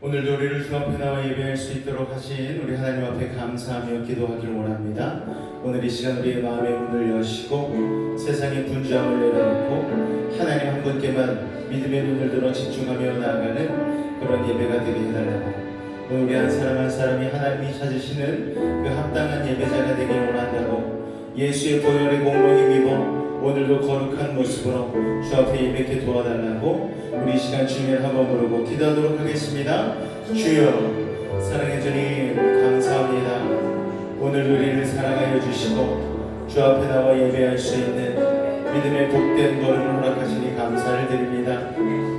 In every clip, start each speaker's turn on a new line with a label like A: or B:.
A: 오늘도 우리를 주 앞에 나와 예배할 수 있도록 하신 우리 하나님 앞에 감사하며 기도하기를 원합니다. 오늘 이 시간 우리의 마음의 문을 여시고 세상의 분주함을 내려놓고 하나님 한 분께만 믿음의 눈을 들어 집중하며 나아가는 그런 예배가 되게 해달라고, 오늘 우리 한 사람 한 사람이 하나님이 찾으시는 그 합당한 예배자가 되길 원한다고 예수의 보혈의 공로 힘입어 오늘도 거룩한 모습으로 주 앞에 예배케 도와달라고 우리 이 시간 주님의 한번 부르고 기도하도록 하겠습니다. 주여, 사랑의 주님 감사합니다. 오늘 우리를 사랑하여 주시고 주 앞에 나와 예배할 수 있는 믿음의 복된 걸음을 허락하시니 감사를 드립니다.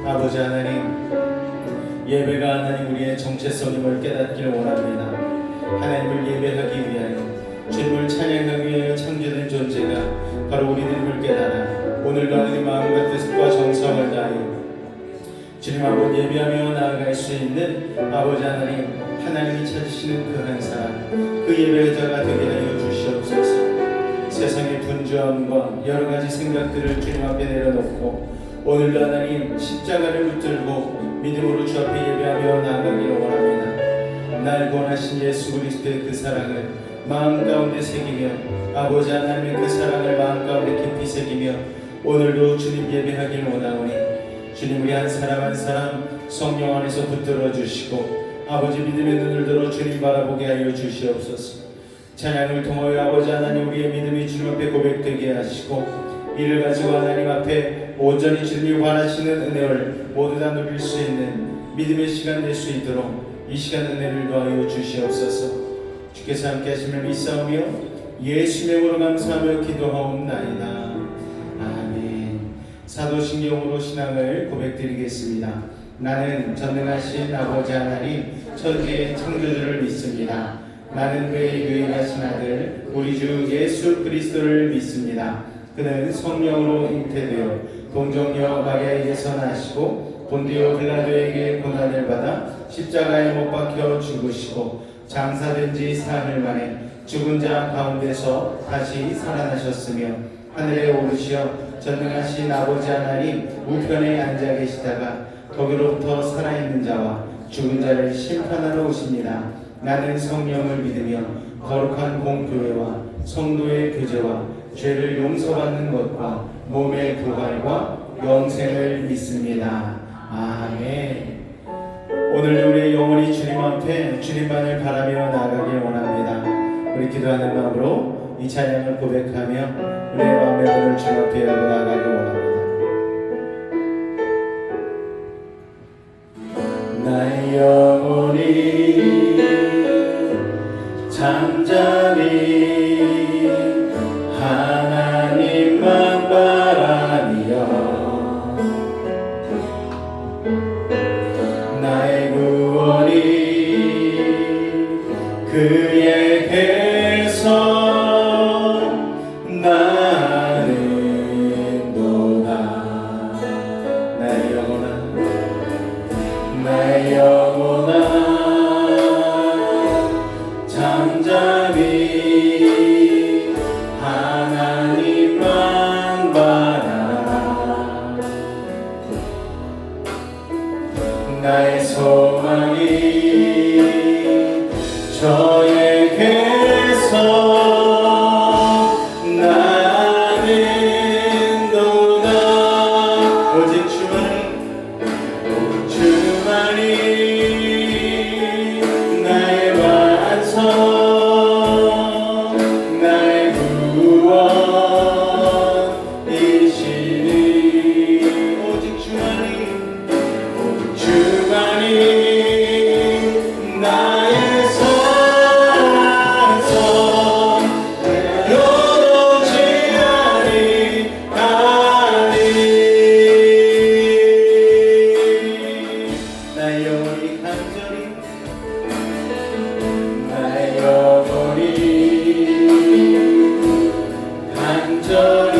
A: 아버지 하나님, 예배가 하나님 우리의 정체성임을 깨닫기를 원합니다. 하나님을 예배하기 위하여, 주님을 찬양하기 위하여 창조된 존재가 바로 우리들임을 깨달아 오늘도 하나님 마음과 뜻과 정성을 다하여 주님 앞을 예배하며 나아갈 수 있는 아버지 하나님, 하나님이 찾으시는 그 한 사람, 그 예배자가 되게 하여 주시옵소서. 세상의 분주함과 여러 가지 생각들을 주님 앞에 내려놓고 오늘도 하나님 십자가를 붙들고 믿음으로 주 앞에 예배하며 나아가기를 원합니다. 날 구원하신 예수 그리스도의 그 사랑을 마음 가운데 새기며 아버지 하나님의 그 사랑을 마음 가운데 깊이 새기며 오늘도 주님 예배하기를 원하오니 주님 우리 한 사람 한 사람 성령 안에서 붙들어 주시고 아버지 믿음의 눈을 들어 주님 바라보게 하여 주시옵소서. 찬양을 통하여 아버지 하나님 우리의 믿음이 주님 앞에 고백되게 하시고 이를 가지고 하나님 앞에 온전히 주님이 원하시는 은혜를 모두 다 누릴 수 있는 믿음의 시간 될 수 있도록 이 시간 은혜를 더하여 주시옵소서. 주께서 함께 하심을 믿사오며 예수 이름으로 감사하며 기도하옵나이다. 아멘. 사도신경으로 신앙을 고백드리겠습니다. 나는 전능하신 아버지 하나님 천지의 창조주를 믿습니다. 나는 그의 유일하신 아들 우리 주 예수 그리스도를 믿습니다. 그는 성령으로 잉태되어 동정녀 마리아에게서 나시고 본디오 빌라도에게 고난을 받아 십자가에 못 박혀 죽으시고 장사된 지 사흘 만에 죽은 자 가운데서 다시 살아나셨으며 하늘에 오르시어 전능하신 아버지 하나님 우편에 앉아 계시다가 거기로부터 살아있는 자와 죽은 자를 심판하러 오십니다. 나는 성령을 믿으며 거룩한 공교회와 성도의 교제와 죄를 용서받는 것과 몸의 부활과 영생을 믿습니다. 아멘. 오늘 우리의 영혼이 주님 앞에 주님만을 바라며 나아가길 원합니다. 우리 기도하는 마음으로 이 찬양을 고백하며 우리의 마음의 문을 주님 앞에 열고 나아가길 원합니다. 나의 영혼이 잠잠히 하나님만 바라며 나의 구원이 그에게서 나는 도다. 나의 영혼아 잠잠히 하나님만 바라. 나의 소망이 저에게서 나는 도다. 오직 주만이 나의 완성 나의 구원이시니. 오직 주만이 나의 산성 요동치 아니하니. 나의 영혼이 간절히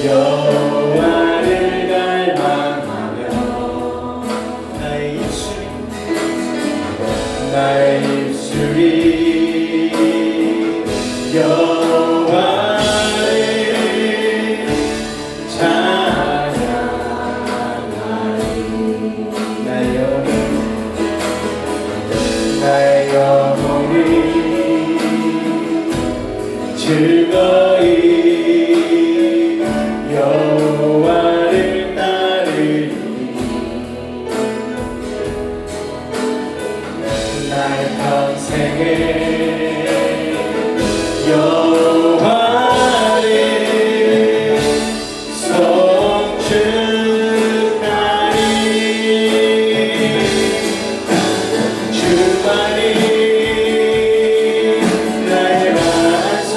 A: 여호와를 갈망하며 나의 입술이 여호와를 찬양하리. 나의 영혼이 즐거이 여호와를 따르리. 나의 평생에 여호와를 송축하리. 주만이 나의 완성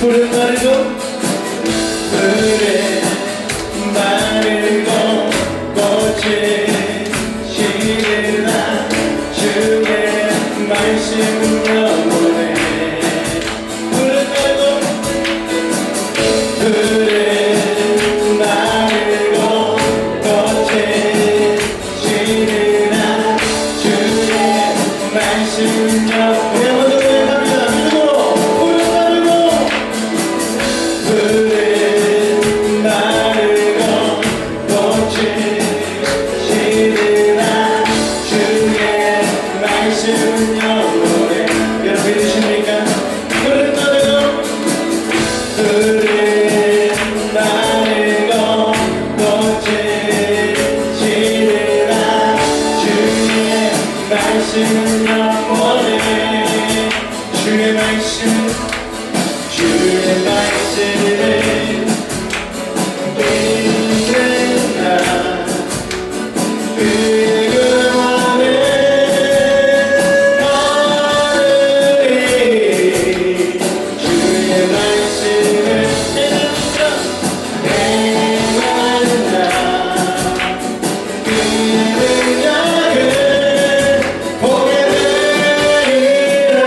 A: 푸른 마르고 푸른 마르고 꽃이 시들나 주의 말씀 영원해 푸른 마르고 푸른 마르고 꽃이 시들나 주의 말씀 영원해 주의 말씀 주의 말씀을 믿는 나 그거만을 걸으리 주의 말씀을 행하는 나 그 능력을 보게 되리라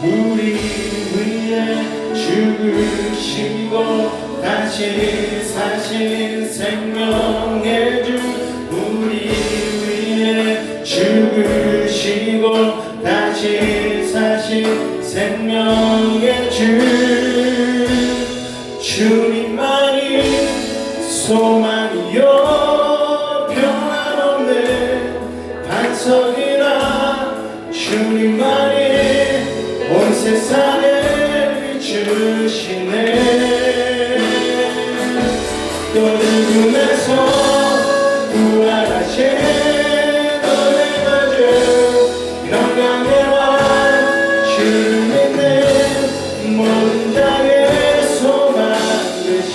A: 우리 위해 죽으시고 다시 사신 생명의 주, 우리 위해 죽으시고 다시 사신 생명의 주, 주님만이 소망이요 평안없는 반석이라, 주님만이 온 세상을 비추시네. 또 죽음에서 부활하신 너의 거주 평강의 왕, 주를 믿는 모든 자의 소망 되신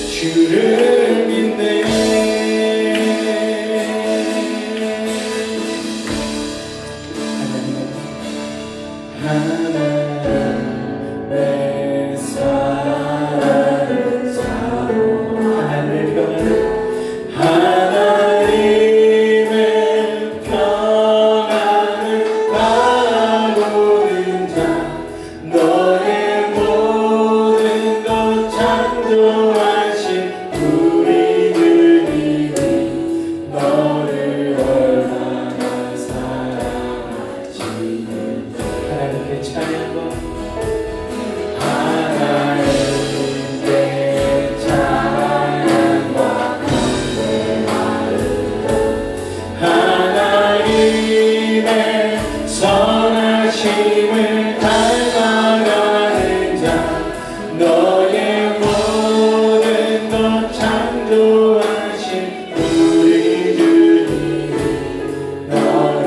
A: 주를 믿네. 하나님의 사랑을 하나님의 평안을 바라보는 자, 너의 모든 것 창조하신 우리 주님이 너를 얼마나 사랑하시는 하나님께 찬양과 하나님께 찬양과 하나님의 선하심을 닮아가는 자, 너의 모든 것 창조하신 우리 주님 너를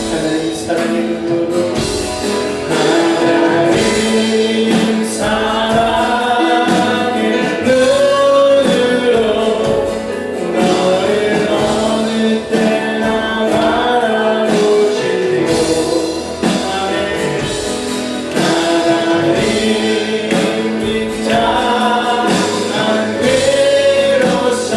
A: 하나님 사랑의 눈으로, 하나님 사랑의 눈으로 너를 어느 때나 바라보시고, 아멘. 하나님 인자한 귀로서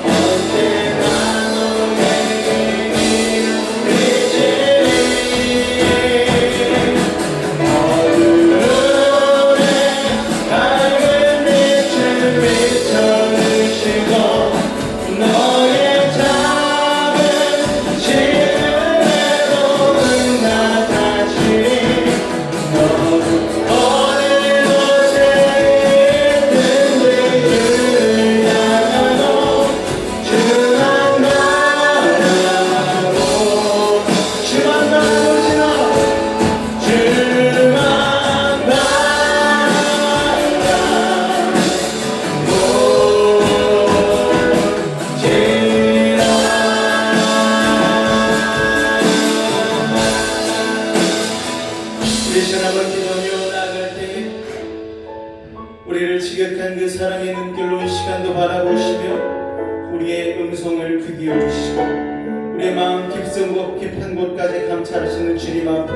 A: 언제나 너에게 우리의 음성을 귀 기울여 주시고 우리의 마음 깊은 곳까지 감찰하시는 주님 앞에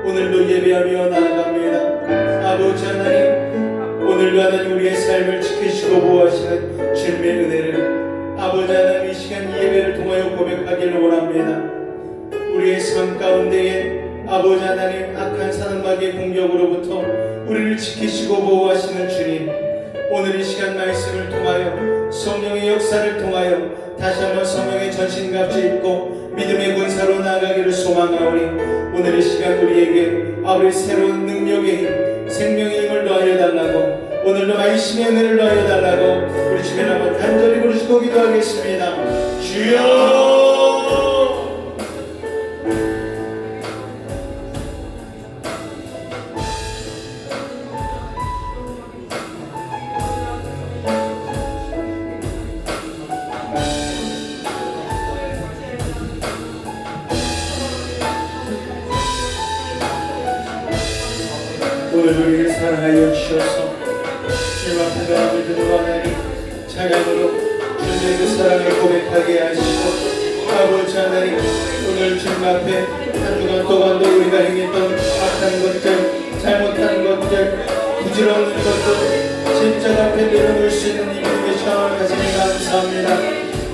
A: 오늘도 예배하며 나아갑니다. 아버지 하나님, 오늘도 하나님 우리의 삶을 지키시고 보호하시는 주님의 은혜를 아버지 하나님 이 시간 예배를 통하여 고백하기를 원합니다. 우리의 삶 가운데에 아버지 하나님 악한 사단마귀의 공격으로부터 우리를 지키시고 보호하시는 주님, 오늘 이 시간 말씀을 통하여 성령의 역사를 통하여 다시 한번 성령의 전신갑주 입고 믿음의 군사로 나아가기를 소망하오니 오늘 이 시간 우리에게 아버지 새로운 능력의 힘, 생명의 힘을 더하여 달라고, 오늘도 말씀의 은혜를 더하여 달라고 우리 주님 한번 간절히 부르시고 기도하겠습니다. 주여! 오늘 우리를 사랑하여 주셔서 주님 앞에 나아갈 때 하나님 찬양으로 주님의 그 사랑을 고백하게 하시고 아버지 하나님 오늘 주님 앞에 한 주간 동안도 우리가 행했던 악한 것들, 잘못한 것들, 부질없는 것들 십자가 앞에 내려놓을 수 있는 이분의 시간을 가지니 감사합니다.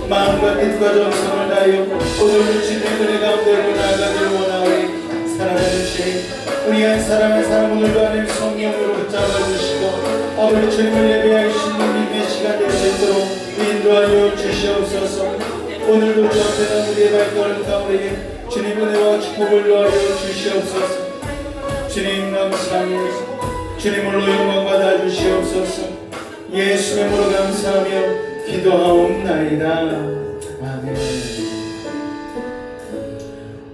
A: 마음과 뜻과 정성을 다하여 오늘 주님의 은혜 가운데로 나아가기를 원하오니 사랑하는 주님, 우리 한 사람 한 사람 오늘도 하나님 성령으로 붙잡아주시고 아버지 주님을 예배할 수 있는 믿음의 시간이 되도록 인도하여 주시옵소서. 오늘도 주 앞에 난 우리의 발걸음 가운데 주님 은혜와 축복을 더하여 주시옵소서. 주님 감사합니다. 주님으로 영광 받아 주시옵소서. 예수의 이름으로 감사하며 기도하옵나이다. 아멘.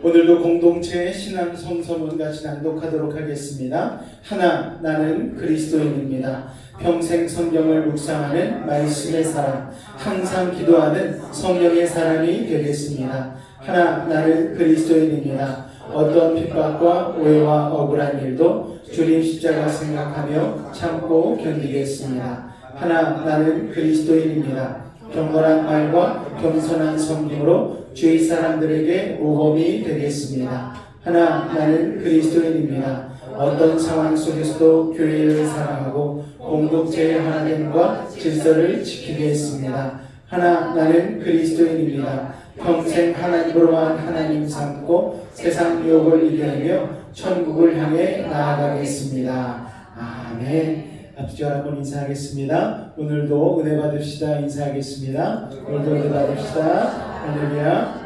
A: 오늘도 공동체 신앙 성서문 같이 낭독하도록 하겠습니다. 하나, 나는 그리스도인입니다. 평생 성경을 묵상하는 말씀의 사람, 항상 기도하는 성령의 사람이 되겠습니다. 하나, 나는 그리스도인입니다. 어떤 핍박과 오해와 억울한 일도 주님 십자가 생각하며 참고 견디겠습니다. 하나, 나는 그리스도인입니다. 경건한 말과 겸손한 섬김으로 주위 사람들에게 모범이 되겠습니다. 하나, 나는 그리스도인입니다. 어떤 상황 속에서도 교회를 사랑하고 공동체의 하나됨과 질서를 지키겠습니다. 하나, 나는 그리스도인입니다. 평생 하나님으로만 하나님 삼고 세상 유혹을 이겨내며 천국을 향해 나아가겠습니다. 아멘. 앞뒤절 한번 인사하겠습니다. 오늘도 은혜 받읍시다. 인사하겠습니다. 오늘도 은혜 받읍시다. 할렐루야.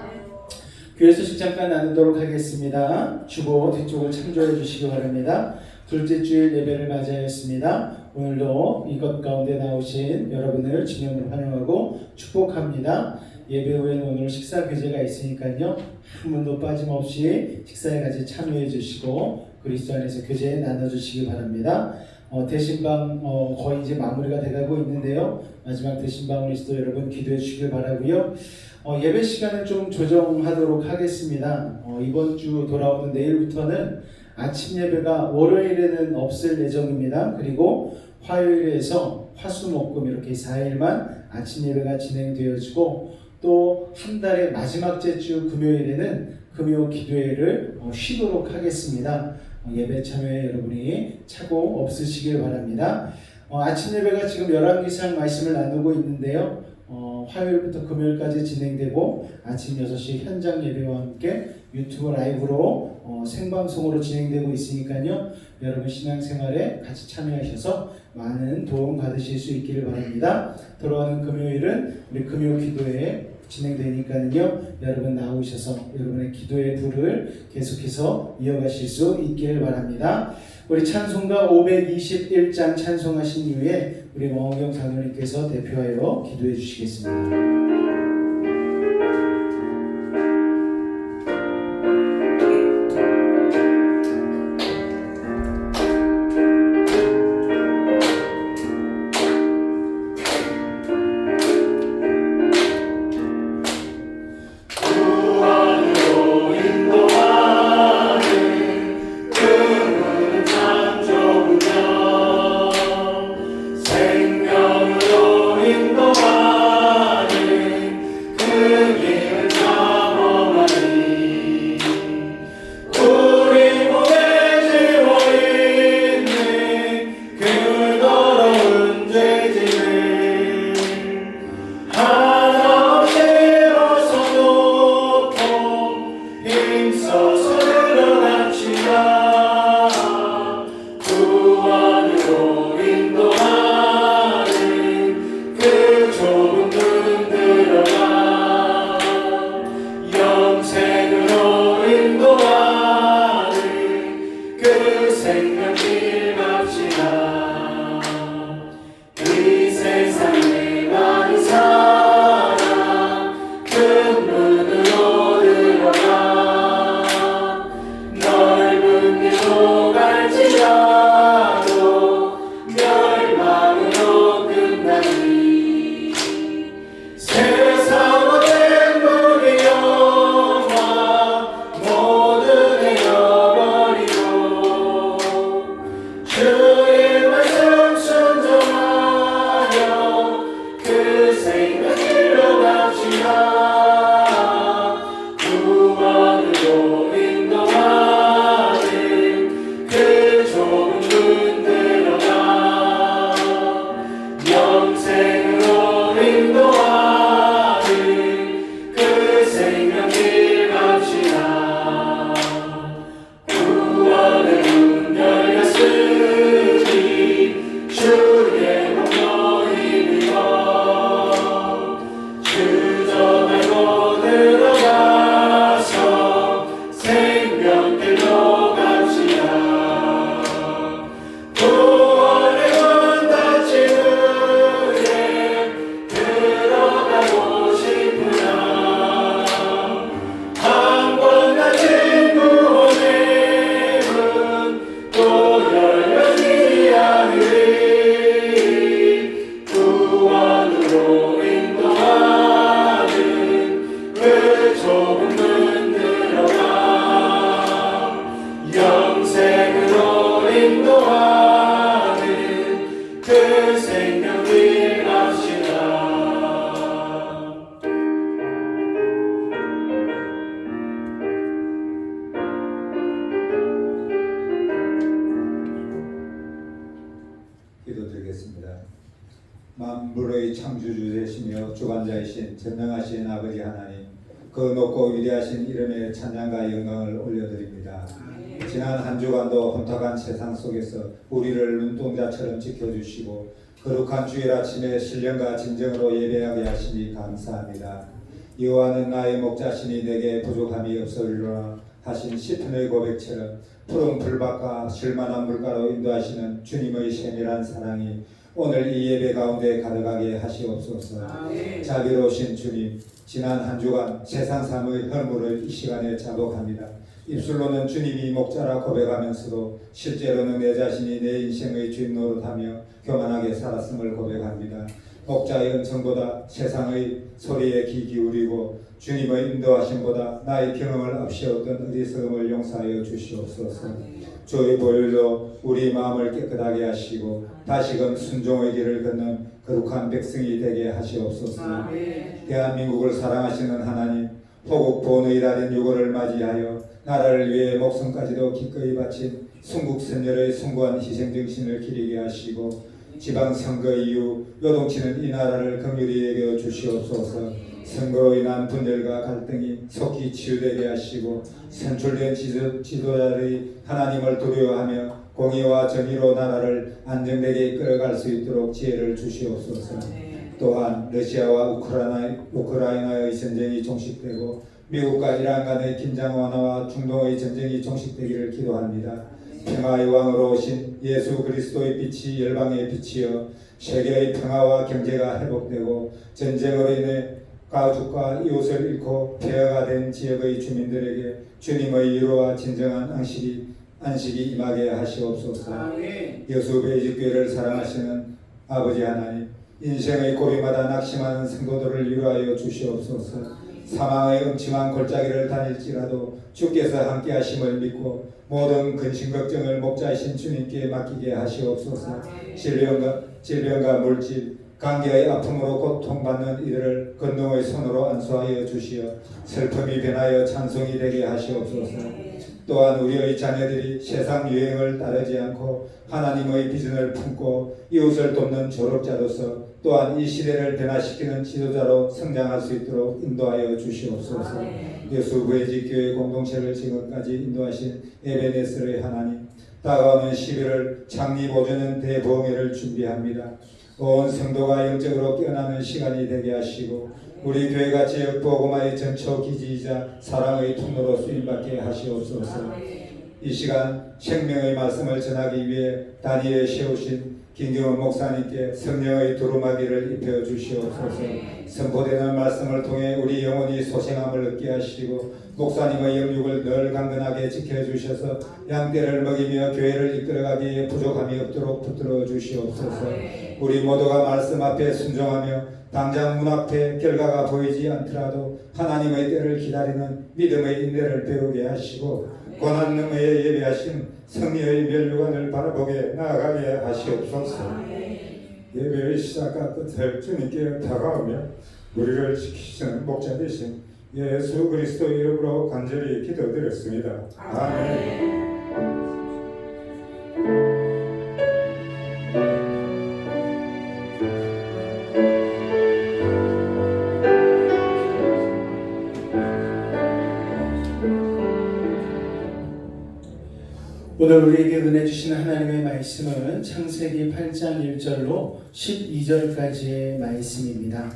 A: 교회 소식 잠깐 나누도록 하겠습니다. 주보 뒤쪽을 참조해 주시기 바랍니다. 둘째 주일 예배를 맞이하였습니다. 오늘도 이것 가운데 나오신 여러분을 주님으로 환영하고 축복합니다. 예배 후에는 오늘 식사 교제가 있으니까요, 한 분도 빠짐없이 식사에 같이 참여해 주시고 그리스도 안에서 교제 나눠주시기 바랍니다. 대신방 거의 이제 마무리가 돼가고 있는데요, 마지막 대신방을 위해서도 여러분 기도해 주시길 바라고요. 예배 시간을 좀 조정하도록 하겠습니다. 이번 주 돌아오는 내일부터는 아침 예배가 월요일에는 없을 예정입니다. 그리고 화요일에서 화수목금 이렇게 4일만 아침 예배가 진행되어지고, 또 한 달의 마지막 주 금요일에는 금요 기도회를 쉬도록 하겠습니다. 예배 참여에 여러분이 착오 없으시길 바랍니다. 아침 예배가 지금 11기상 말씀을 나누고 있는데요, 화요일부터 금요일까지 진행되고 아침 6시 현장 예배와 함께 유튜브 라이브로 생방송으로 진행되고 있으니까요, 여러분 신앙생활에 같이 참여하셔서 많은 도움 받으실 수 있기를 바랍니다. 돌아오는 금요일은 우리 금요 기도회 진행되니까요, 여러분 나오셔서 여러분의 기도의 불을 계속해서 이어가실 수 있기를 바랍니다. 우리 찬송가 521장 찬송하신 이후에 우리 왕호경 장로님께서 대표하여 기도해 주시겠습니다.
B: 생명으로 인도하는
A: 생명길 갑시다. 이 세상의 많은 사람 큰 문으로 들어가. 넓은 길로 갈지라도 멸망으로 끝나니. 세상 모든 무리 영화 모두 내어버리고 주의 말씀 순종하여 그 생명길로 갑시다. 구원으로 인도하는 그 좁은 문 들어가. 영생으로 인도하는 그 생명길 갑시다. 구원의 문 열렸으니 주의 몸도 힘입어 주저 말고 들어가서 생명길로 갑시다. 구원의 문 닫힌 후에 들어가고 싶으나 한 번 닫힌 구원의 문 또 열려지지 않으리. 구원으로 인도하는 그 좁은 문 들어가. 영생으로 인도하는 그 생명길 갑시다.
B: 기도드리겠습니다. 만물의 창조주 되시며 주관자이신 전능하신 아버지 하나님, 그 높고 위대하신 이름에 찬양과 영광을 올려드립니다. 지난 한 주간도 혼탁한 세상 속에서 우리를 눈동자처럼 지켜주시고 거룩한 주일 아침에 신령과 진정으로 예배하게 하시니 감사합니다. 여호와는 나의 목자시니 내게 부족함이 없으리로라 하신 시편의 고백처럼 푸른 풀밭과 실만한 물가로 인도하시는 주님의 세밀한 사랑이 오늘 이 예배 가운데 가득하게 하시옵소서. 자비로우신 주님, 지난 한 주간 세상 삶의 허물을 이 시간에 자복합니다. 입술로는 주님이 목자라 고백하면서도 실제로는 내 자신이 내 인생의 주인 노릇하며 교만하게 살았음을 고백합니다. 목자의 은총보다 세상의 소리에 귀 기울이고 주님의 인도하심보다 나의 경험을 앞세웠던 어리석음을 용서하여 주시옵소서. 주의 보혈로 우리 마음을 깨끗하게 하시고 다시금 순종의 길을 걷는 거룩한 백성이 되게 하시옵소서. 대한민국을 사랑하시는 하나님, 호국 보훈의 달인 6월을 맞이하여 나라를 위해 목숨까지도 기꺼이 바친 순국 선열의 숭고한 희생정신을 기리게 하시고 지방선거 이후 요동치는 이 나라를 긍휼히 여겨 주시옵소서. 선거로 인한 분열과 갈등이 속히 치유되게 하시고 선출된 지도자들이 하나님을 두려워하며 공의와 정의로 나라를 안정되게 이끌어갈 수 있도록 지혜를 주시옵소서. 또한 러시아와 우크라이나의 전쟁이 종식되고 미국과 이란 간의 긴장 완화와 중동의 전쟁이 종식되기를 기도합니다. 평화의 왕으로 오신 예수 그리스도의 빛이 열방에 비치어 세계의 평화와 경제가 회복되고 전쟁으로 인해 가족과 이웃을 잃고 폐허가 된 지역의 주민들에게 주님의 위로와 진정한 안식이 임하게 하시옵소서. 여수 베이직교회를 사랑하시는 아버지 하나님, 인생의 고비마다 낙심하는 성도들을 위로하여 주시옵소서. 사망의 음침한 골짜기를 다닐지라도 주께서 함께 하심을 믿고 모든 근심 걱정을 목자이신 주님께 맡기게 하시옵소서. 질병과 물질, 관계의 아픔으로 고통받는 이들을 권능의 손으로 안수하여 주시어 슬픔이 변하여 찬송이 되게 하시옵소서. 또한 우리의 자녀들이 세상 유행을 따르지 않고 하나님의 비전을 품고 이웃을 돕는 졸업자로서 또한 이 시대를 변화시키는 지도자로 성장할 수 있도록 인도하여 주시옵소서. 여수 부회지교회 공동체를 지금까지 인도하신 에베네스의 하나님, 다가오는 11월 창립5주년 대보험회를 준비합니다. 온 성도가 영적으로 깨어나는 시간이 되게 하시고 우리 교회가 지역 복음화의 전초 기지이자 사랑의 통로로 쓰임받게 하시옵소서. 이 시간 생명의 말씀을 전하기 위해 다니엘에 세우신 김경원 목사님께 성령의 두루마기를 입혀 주시옵소서. 선포되는 말씀을 통해 우리 영혼이 소생함을 얻게 하시고 목사님의 영육을 늘 강건하게 지켜주셔서 양떼를 먹이며 교회를 이끌어가기에 부족함이 없도록 붙들어 주시옵소서. 우리 모두가 말씀 앞에 순종하며 당장 문 앞에 결과가 보이지 않더라도 하나님의 때를 기다리는 믿음의 인내를 배우게 하시고 고난능에 예배하신 성리의 멸류관을 바라보게 나아가게 하시옵소서. 예배의 시작과 끝을 주님께 다가오며 우리를 지키시는 목자 되신 예수 그리스도 이름으로 간절히 기도드렸습니다. 아멘.
A: 오늘 우리에게 은혜 주신 하나님의 말씀은 창세기 8장 1절로 12절까지의 말씀입니다.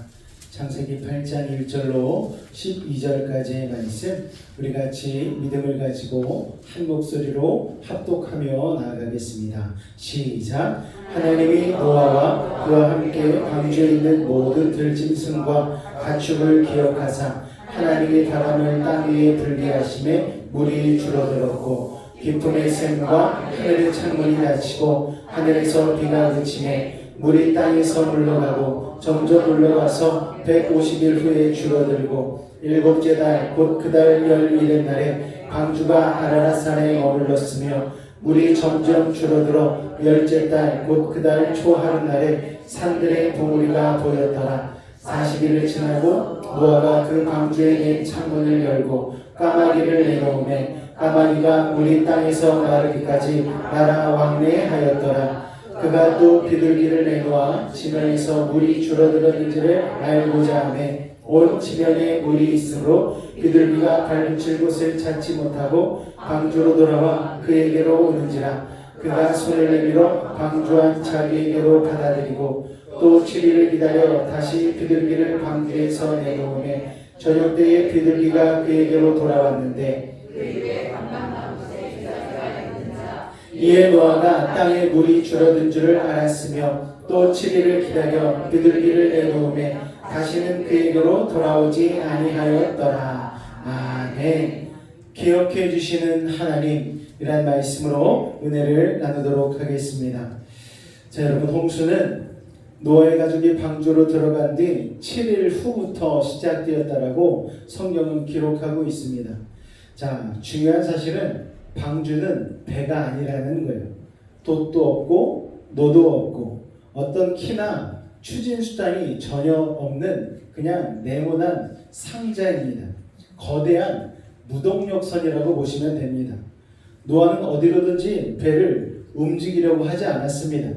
A: 창세기 8장 1절로 12절까지의 말씀, 우리 같이 믿음을 가지고 한 목소리로 합독하며 나아가겠습니다. 시작. 하나님이 노아와 그와 함께 방주에 있는 모든 들짐승과 가축을 기억하사 하나님이 바람을 땅 위에 불게 하심에 물이 줄어들었고 깊음의 샘과 하늘의 창문이 닫히고 하늘에서 비가 그치매 물이 땅에서 물러가고 점점 물러가서 150일 후에 줄어들고 일곱째 달 곧 그 달 11의 날에 방주가 아라랏산에 머물렀으며 물이 점점 줄어들어 열째 달 곧 그 달 초하룻날에 산들의 봉우리가 보였더라. 40일을 지나고 노아가 그 방주에 낸 창문을 열고 까마귀를 내놓으매 까마귀가 물이 땅에서 마르기까지 날아 왕래하였더라. 그가 또 비둘기를 내놓아 지면에서 물이 줄어들었는지를 알고자 하매 온 지면에 물이 있으므로 비둘기가 발붙일 곳을 찾지 못하고 방주로 돌아와 그에게로 오는지라. 그가 손을 내밀어 방주한 자기에게로 받아들이고 또 7일을 기다려 다시 비둘기를 방주에서 내놓으매 저녁 때에 비둘기가 그에게로 돌아왔는데 이에 노아가 땅에 물이 줄어든 줄을 알았으며 또 7일을 기다려 비둘기를 내놓으매 다시는 그에게로 돌아오지 아니하였더라. 아멘. 기억해 주시는 하나님이란 말씀으로 은혜를 나누도록 하겠습니다. 자, 여러분, 홍수는 노아의 가족이 방주로 들어간 뒤 7일 후부터 시작되었다라고 성경은 기록하고 있습니다. 자, 중요한 사실은 방주는 배가 아니라는 거예요. 돛도 없고 노도 없고 어떤 키나 추진 수단이 전혀 없는 그냥 네모난 상자입니다. 거대한 무동력선이라고 보시면 됩니다. 노아는 어디로든지 배를 움직이려고 하지 않았습니다.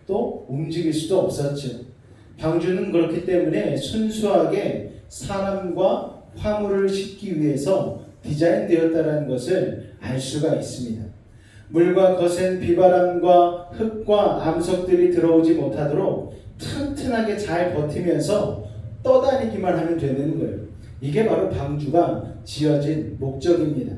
A: 또 움직일 수도 없었죠. 방주는 그렇기 때문에 순수하게 사람과 화물을 싣기 위해서 디자인되었다는 것을 알 수가 있습니다. 물과 거센 비바람과 흙과 암석들이 들어오지 못하도록 튼튼하게 잘 버티면서 떠다니기만 하면 되는 거예요. 이게 바로 방주가 지어진 목적입니다.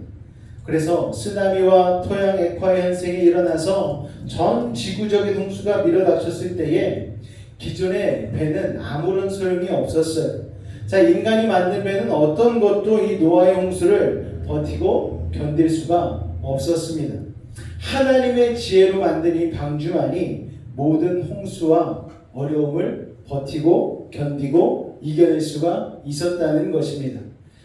A: 그래서 쓰나미와 토양 액화 현상이 일어나서 전 지구적인 홍수가 밀어닥쳤을 때에 기존의 배는 아무런 소용이 없었어요. 자, 인간이 만든 배는 어떤 것도 이 노아의 홍수를 버티고 견딜 수가 없었습니다. 하나님의 지혜로 만든 이 방주만이 모든 홍수와 어려움을 버티고 견디고 이겨낼 수가 있었다는 것입니다.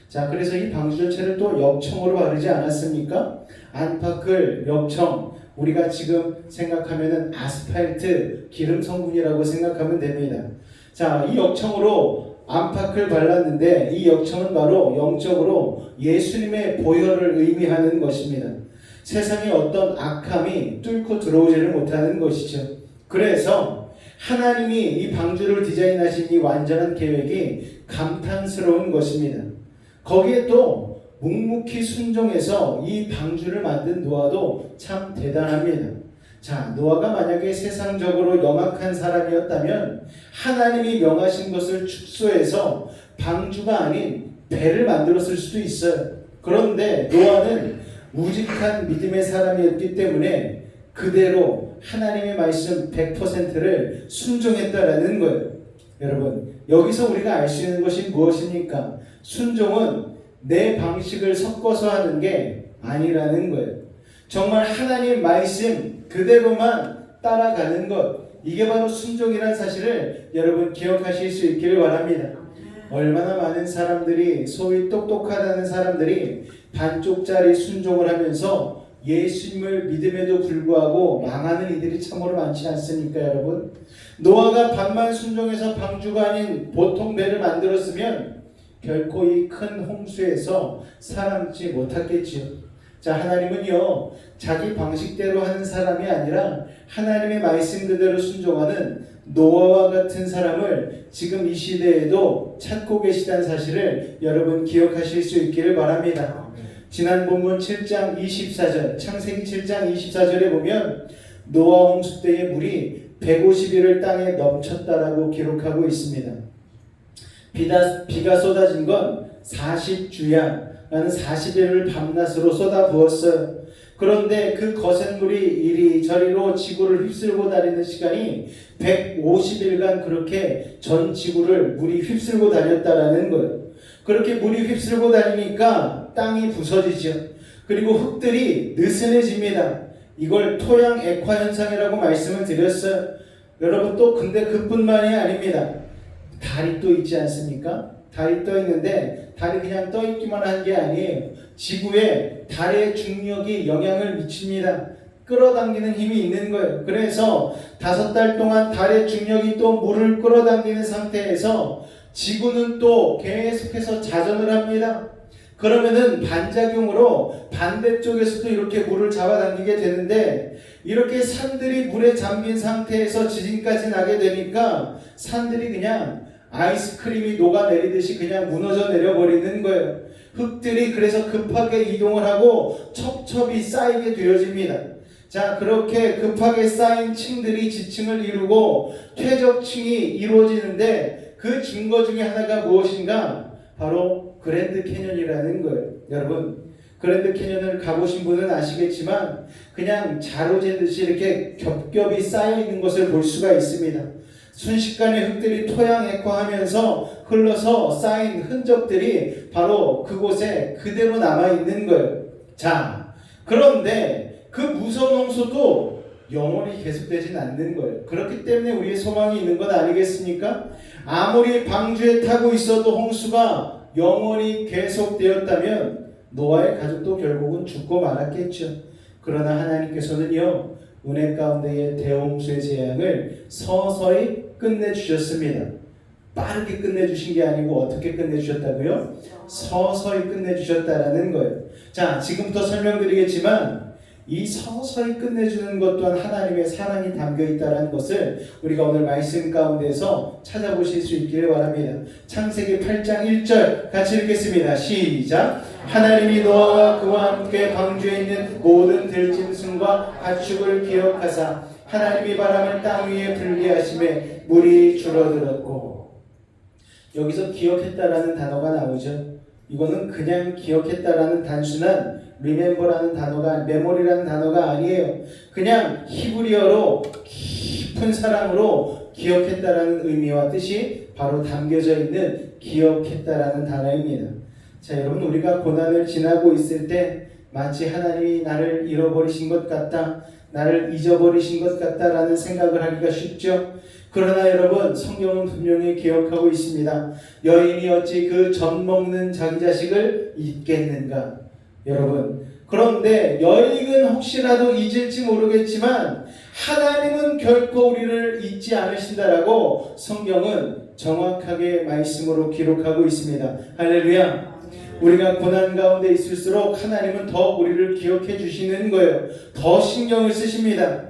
A: 자, 그래서 이 방주 전체를 또 역청으로 바르지 않았습니까? 안팎을 역청, 우리가 지금 생각하면은 아스팔트 기름 성분이라고 생각하면 됩니다. 자, 이 역청으로 안팎을 발랐는데 이 역청은 바로 영적으로 예수님의 보혈을 의미하는 것입니다. 세상에 어떤 악함이 뚫고 들어오지를 못하는 것이죠. 그래서 하나님이 이 방주를 디자인하신 이 완전한 계획이 감탄스러운 것입니다. 거기에 또 묵묵히 순종해서 이 방주를 만든 노아도 참 대단합니다. 자, 노아가 만약에 세상적으로 영악한 사람이었다면 하나님이 명하신 것을 축소해서 방주가 아닌 배를 만들었을 수도 있어요. 그런데 노아는 우직한 믿음의 사람이었기 때문에 그대로 하나님의 말씀 100%를 순종했다라는 거예요. 여러분, 여기서 우리가 알 수 있는 것이 무엇입니까? 순종은 내 방식을 섞어서 하는 게 아니라는 거예요. 정말 하나님 말씀 그대로만 따라가는 것, 이게 바로 순종이라는 사실을 여러분 기억하실 수 있기를 바랍니다. 얼마나 많은 사람들이, 소위 똑똑하다는 사람들이 반쪽짜리 순종을 하면서 예수님을 믿음에도 불구하고 망하는 이들이 참으로 많지 않습니까, 여러분? 노아가 반만 순종해서 방주가 아닌 보통 배를 만들었으면 결코 이 큰 홍수에서 살아남지 못했겠지요. 자, 하나님은요, 자기 방식대로 하는 사람이 아니라 하나님의 말씀 그대로 순종하는 노아와 같은 사람을 지금 이 시대에도 찾고 계시다는 사실을 여러분 기억하실 수 있기를 바랍니다. 지난 본문 7장 24절, 창세기 7장 24절에 보면 노아 홍수 때에 물이 150일을 땅에 넘쳤다라고 기록하고 있습니다. 비가 쏟아진 건 40주야라는 40일을 밤낮으로 쏟아 부었어요. 그런데 그 거센 물이 이리저리로 지구를 휩쓸고 다니는 시간이 150일간 그렇게 전 지구를 물이 휩쓸고 다녔다라는 거예요. 그렇게 물이 휩쓸고 다니니까 땅이 부서지죠. 그리고 흙들이 느슨해집니다. 이걸 토양 액화 현상이라고 말씀을 드렸어요. 여러분, 또 근데 그뿐만이 아닙니다. 달이 또 있지 않습니까? 달이 떠 있는데 달이 그냥 떠 있기만 한 게 아니에요. 지구에 달의 중력이 영향을 미칩니다. 끌어당기는 힘이 있는 거예요. 그래서 5달 동안 달의 중력이 또 물을 끌어당기는 상태에서 지구는 또 계속해서 자전을 합니다. 그러면은 반작용으로 반대쪽에서도 이렇게 물을 잡아당기게 되는데, 이렇게 산들이 물에 잠긴 상태에서 지진까지 나게 되니까 산들이 그냥 아이스크림이 녹아내리듯이 그냥 무너져 내려버리는 거예요. 흙들이 그래서 급하게 이동을 하고 첩첩이 쌓이게 되어집니다. 자, 그렇게 급하게 쌓인 층들이 지층을 이루고 퇴적층이 이루어지는데, 그 증거 중에 하나가 무엇인가? 바로 그랜드 캐년이라는 거예요. 여러분, 그랜드 캐년을 가보신 분은 아시겠지만 그냥 자로재듯이 이렇게 겹겹이 쌓여 있는 것을 볼 수가 있습니다. 순식간에 흙들이 토양 액화하면서 흘러서 쌓인 흔적들이 바로 그곳에 그대로 남아있는 거예요. 자, 그런데 그 무서운 홍수도 영원히 계속되진 않는 거예요. 그렇기 때문에 우리의 소망이 있는 건 아니겠습니까? 아무리 방주에 타고 있어도 홍수가 영원히 계속되었다면 노아의 가족도 결국은 죽고 말았겠죠. 그러나 하나님께서는요, 은혜 가운데의 대홍수의 재앙을 서서히 끝내주셨습니다. 빠르게 끝내주신 게 아니고 어떻게 끝내주셨다고요? 서서히 끝내주셨다라는 거예요. 자, 지금부터 설명드리겠지만 이 서서히 끝내주는 것 또한 하나님의 사랑이 담겨있다는 것을 우리가 오늘 말씀 가운데서 찾아보실 수 있기를 바랍니다. 창세기 8장 1절 같이 읽겠습니다. 시작. 하나님이 노아와 그와 함께 방주에 있는 모든 들짐승과 가축을 기억하사 하나님이 바람을 땅 위에 불게 하심에 물이 줄어들었고. 여기서 기억했다라는 단어가 나오죠. 이거는 그냥 기억했다라는 단순한 remember라는 단어가, 메모리라는 단어가 아니에요. 그냥 히브리어로 깊은 사랑으로 기억했다라는 의미와 뜻이 바로 담겨져 있는 기억했다라는 단어입니다. 자, 여러분, 우리가 고난을 지나고 있을 때 마치 하나님이 나를 잃어버리신 것 같다, 나를 잊어버리신 것 같다라는 생각을 하기가 쉽죠. 그러나 여러분, 성경은 분명히 기억하고 있습니다. 여인이 어찌 그 젖 먹는 자기 자식을 잊겠는가? 여러분, 그런데 여인은 혹시라도 잊을지 모르겠지만 하나님은 결코 우리를 잊지 않으신다라고 성경은 정확하게 말씀으로 기록하고 있습니다. 할렐루야. 우리가 고난 가운데 있을수록 하나님은 더 우리를 기억해 주시는 거예요. 더 신경을 쓰십니다.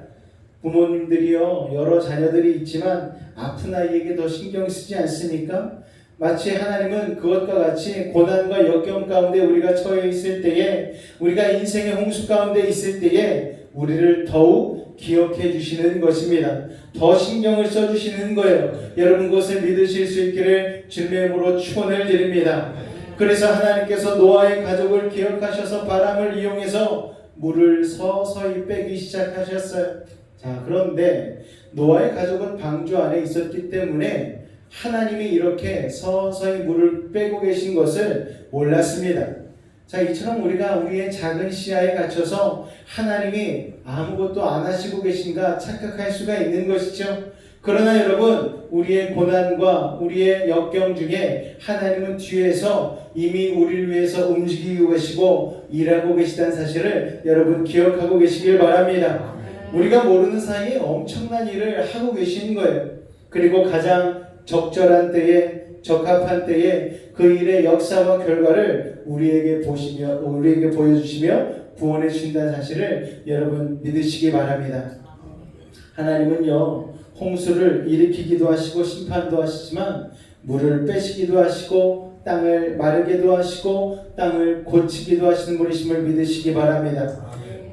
A: 부모님들이요, 여러 자녀들이 있지만 아픈 아이에게 더 신경 쓰지 않습니까? 마치 하나님은 그것과 같이 고난과 역경 가운데 우리가 처해 있을 때에, 우리가 인생의 홍수 가운데 있을 때에 우리를 더욱 기억해 주시는 것입니다. 더 신경을 써주시는 거예요. 여러분, 그것을 믿으실 수 있기를 주님의 이름으로 축원을 드립니다. 그래서 하나님께서 노아의 가족을 기억하셔서 바람을 이용해서 물을 서서히 빼기 시작하셨어요. 자, 그런데 노아의 가족은 방주 안에 있었기 때문에 하나님이 이렇게 서서히 물을 빼고 계신 것을 몰랐습니다. 자, 이처럼 우리가 우리의 작은 시야에 갇혀서 하나님이 아무것도 안 하시고 계신가 착각할 수가 있는 것이죠. 그러나 여러분, 우리의 고난과 우리의 역경 중에 하나님은 뒤에서 이미 우리를 위해서 움직이고 계시고 일하고 계시다는 사실을 여러분 기억하고 계시길 바랍니다. 우리가 모르는 사이에 엄청난 일을 하고 계신 거예요. 그리고 가장 적절한 때에, 적합한 때에 그 일의 역사와 결과를 우리에게 보여주시며 구원해 주신다는 사실을 여러분 믿으시기 바랍니다. 하나님은요, 홍수를 일으키기도 하시고 심판도 하시지만 물을 빼시기도 하시고 땅을 마르게도 하시고 땅을 고치기도 하시는 분이심을 믿으시기 바랍니다.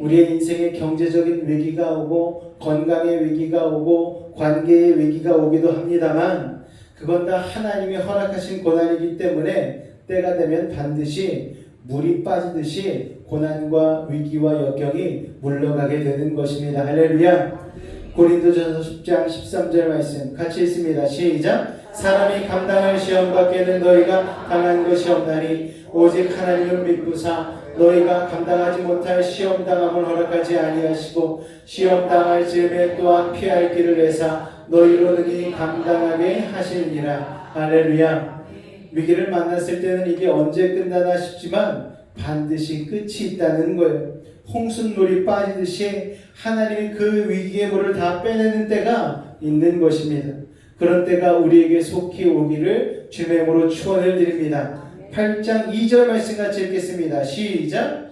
A: 우리의 인생에 경제적인 위기가 오고 건강의 위기가 오고 관계의 위기가 오기도 합니다만 그건 다 하나님이 허락하신 고난이기 때문에 때가 되면 반드시 물이 빠지듯이 고난과 위기와 역경이 물러가게 되는 것입니다. 할렐루야. 고린도전서 10장 13절 말씀 같이 읽습니다. 시작. 사람이 감당할 시험 밖에는 너희가 당한 것이 없나니 오직 하나님을 믿고사 너희가 감당하지 못할 시험 당함을 허락하지 아니하시고 시험 당할 즈음에 또한 피할 길을 내사 너희로 능히 감당하게 하시느니라. 할렐루야. 위기를 만났을 때는 이게 언제 끝나나 싶지만 반드시 끝이 있다는 거예요. 홍순물이 빠지듯이 하나님이 그 위기의 물을 다 빼내는 때가 있는 것입니다. 그런 때가 우리에게 속히 오기를 주의 이름으로 축원을 드립니다. 8장 2절 말씀 같이 읽겠습니다. 시작.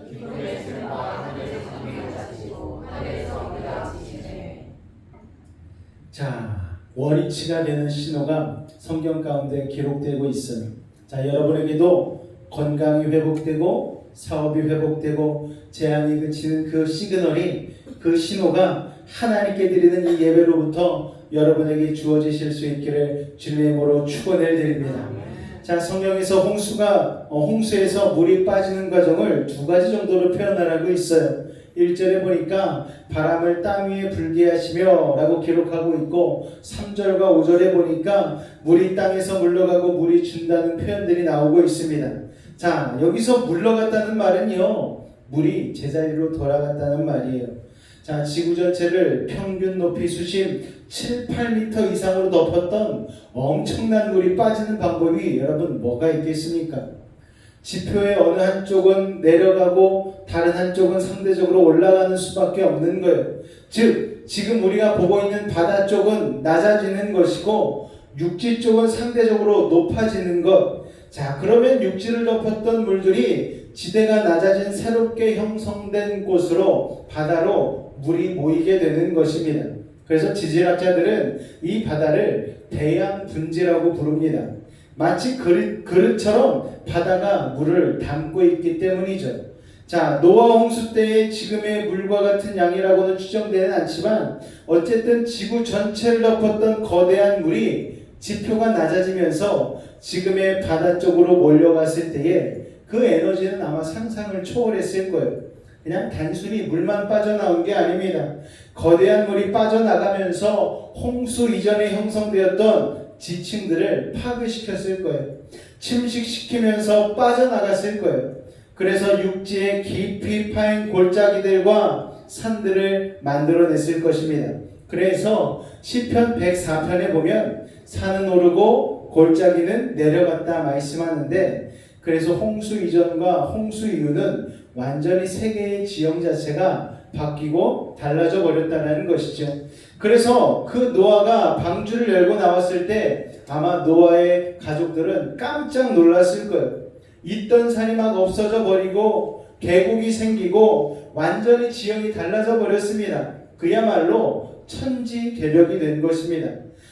A: 자, 원위치가 되는 신호가 성경 가운데 기록되고 있어요. 자, 여러분에게도 건강이 회복되고 사업이 회복되고 재앙이 그치는 그 시그널이, 그 신호가 하나님께 드리는 이 예배로부터 여러분에게 주어지실 수 있기를 주님의 이름으로 축원을 드립니다. 자, 성경에서 홍수에서 물이 빠지는 과정을 두 가지 정도로 표현하라고 있어요. 1절에 보니까 바람을 땅 위에 불게 하시며 라고 기록하고 있고 3절과 5절에 보니까 물이 땅에서 물러가고 물이 준다는 표현들이 나오고 있습니다. 자, 여기서 물러갔다는 말은요, 물이 제자리로 돌아갔다는 말이에요. 자, 지구 전체를 평균 높이 수심 7, 8m 이상으로 덮었던 엄청난 물이 빠지는 방법이 여러분 뭐가 있겠습니까? 지표의 어느 한쪽은 내려가고 다른 한쪽은 상대적으로 올라가는 수밖에 없는 거예요. 즉, 지금 우리가 보고 있는 바다 쪽은 낮아지는 것이고 육지 쪽은 상대적으로 높아지는 것. 자, 그러면 육지를 덮었던 물들이 지대가 낮아진 새롭게 형성된 곳으로, 바다로 물이 모이게 되는 것입니다. 그래서 지질학자들은 이 바다를 대양분지라고 부릅니다. 마치 그릇처럼 바다가 물을 담고 있기 때문이죠. 자, 노아 홍수 때의 지금의 물과 같은 양이라고는 추정되는 않지만 어쨌든 지구 전체를 덮었던 거대한 물이 지표가 낮아지면서 지금의 바다 쪽으로 몰려갔을 때에 그 에너지는 아마 상상을 초월했을 거예요. 그냥 단순히 물만 빠져나온 게 아닙니다. 거대한 물이 빠져나가면서 홍수 이전에 형성되었던 지층들을 파괴시켰을 거예요. 침식시키면서 빠져나갔을 거예요. 그래서 육지에 깊이 파인 골짜기들과 산들을 만들어냈을 것입니다. 그래서 시편 104편에 보면 산은 오르고 골짜기는 내려갔다 말씀하는데, 그래서 홍수 이전과 홍수 이후는 완전히 세계의 지형 자체가 바뀌고 달라져 버렸다는 것이죠. 그래서 그 노아가 방주를 열고 나왔을 때 아마 노아의 가족들은 깜짝 놀랐을 거예요. 있던 산이 막 없어져 버리고 계곡이 생기고 완전히 지형이 달라져 버렸습니다. 그야말로 천지개벽이 된 것입니다.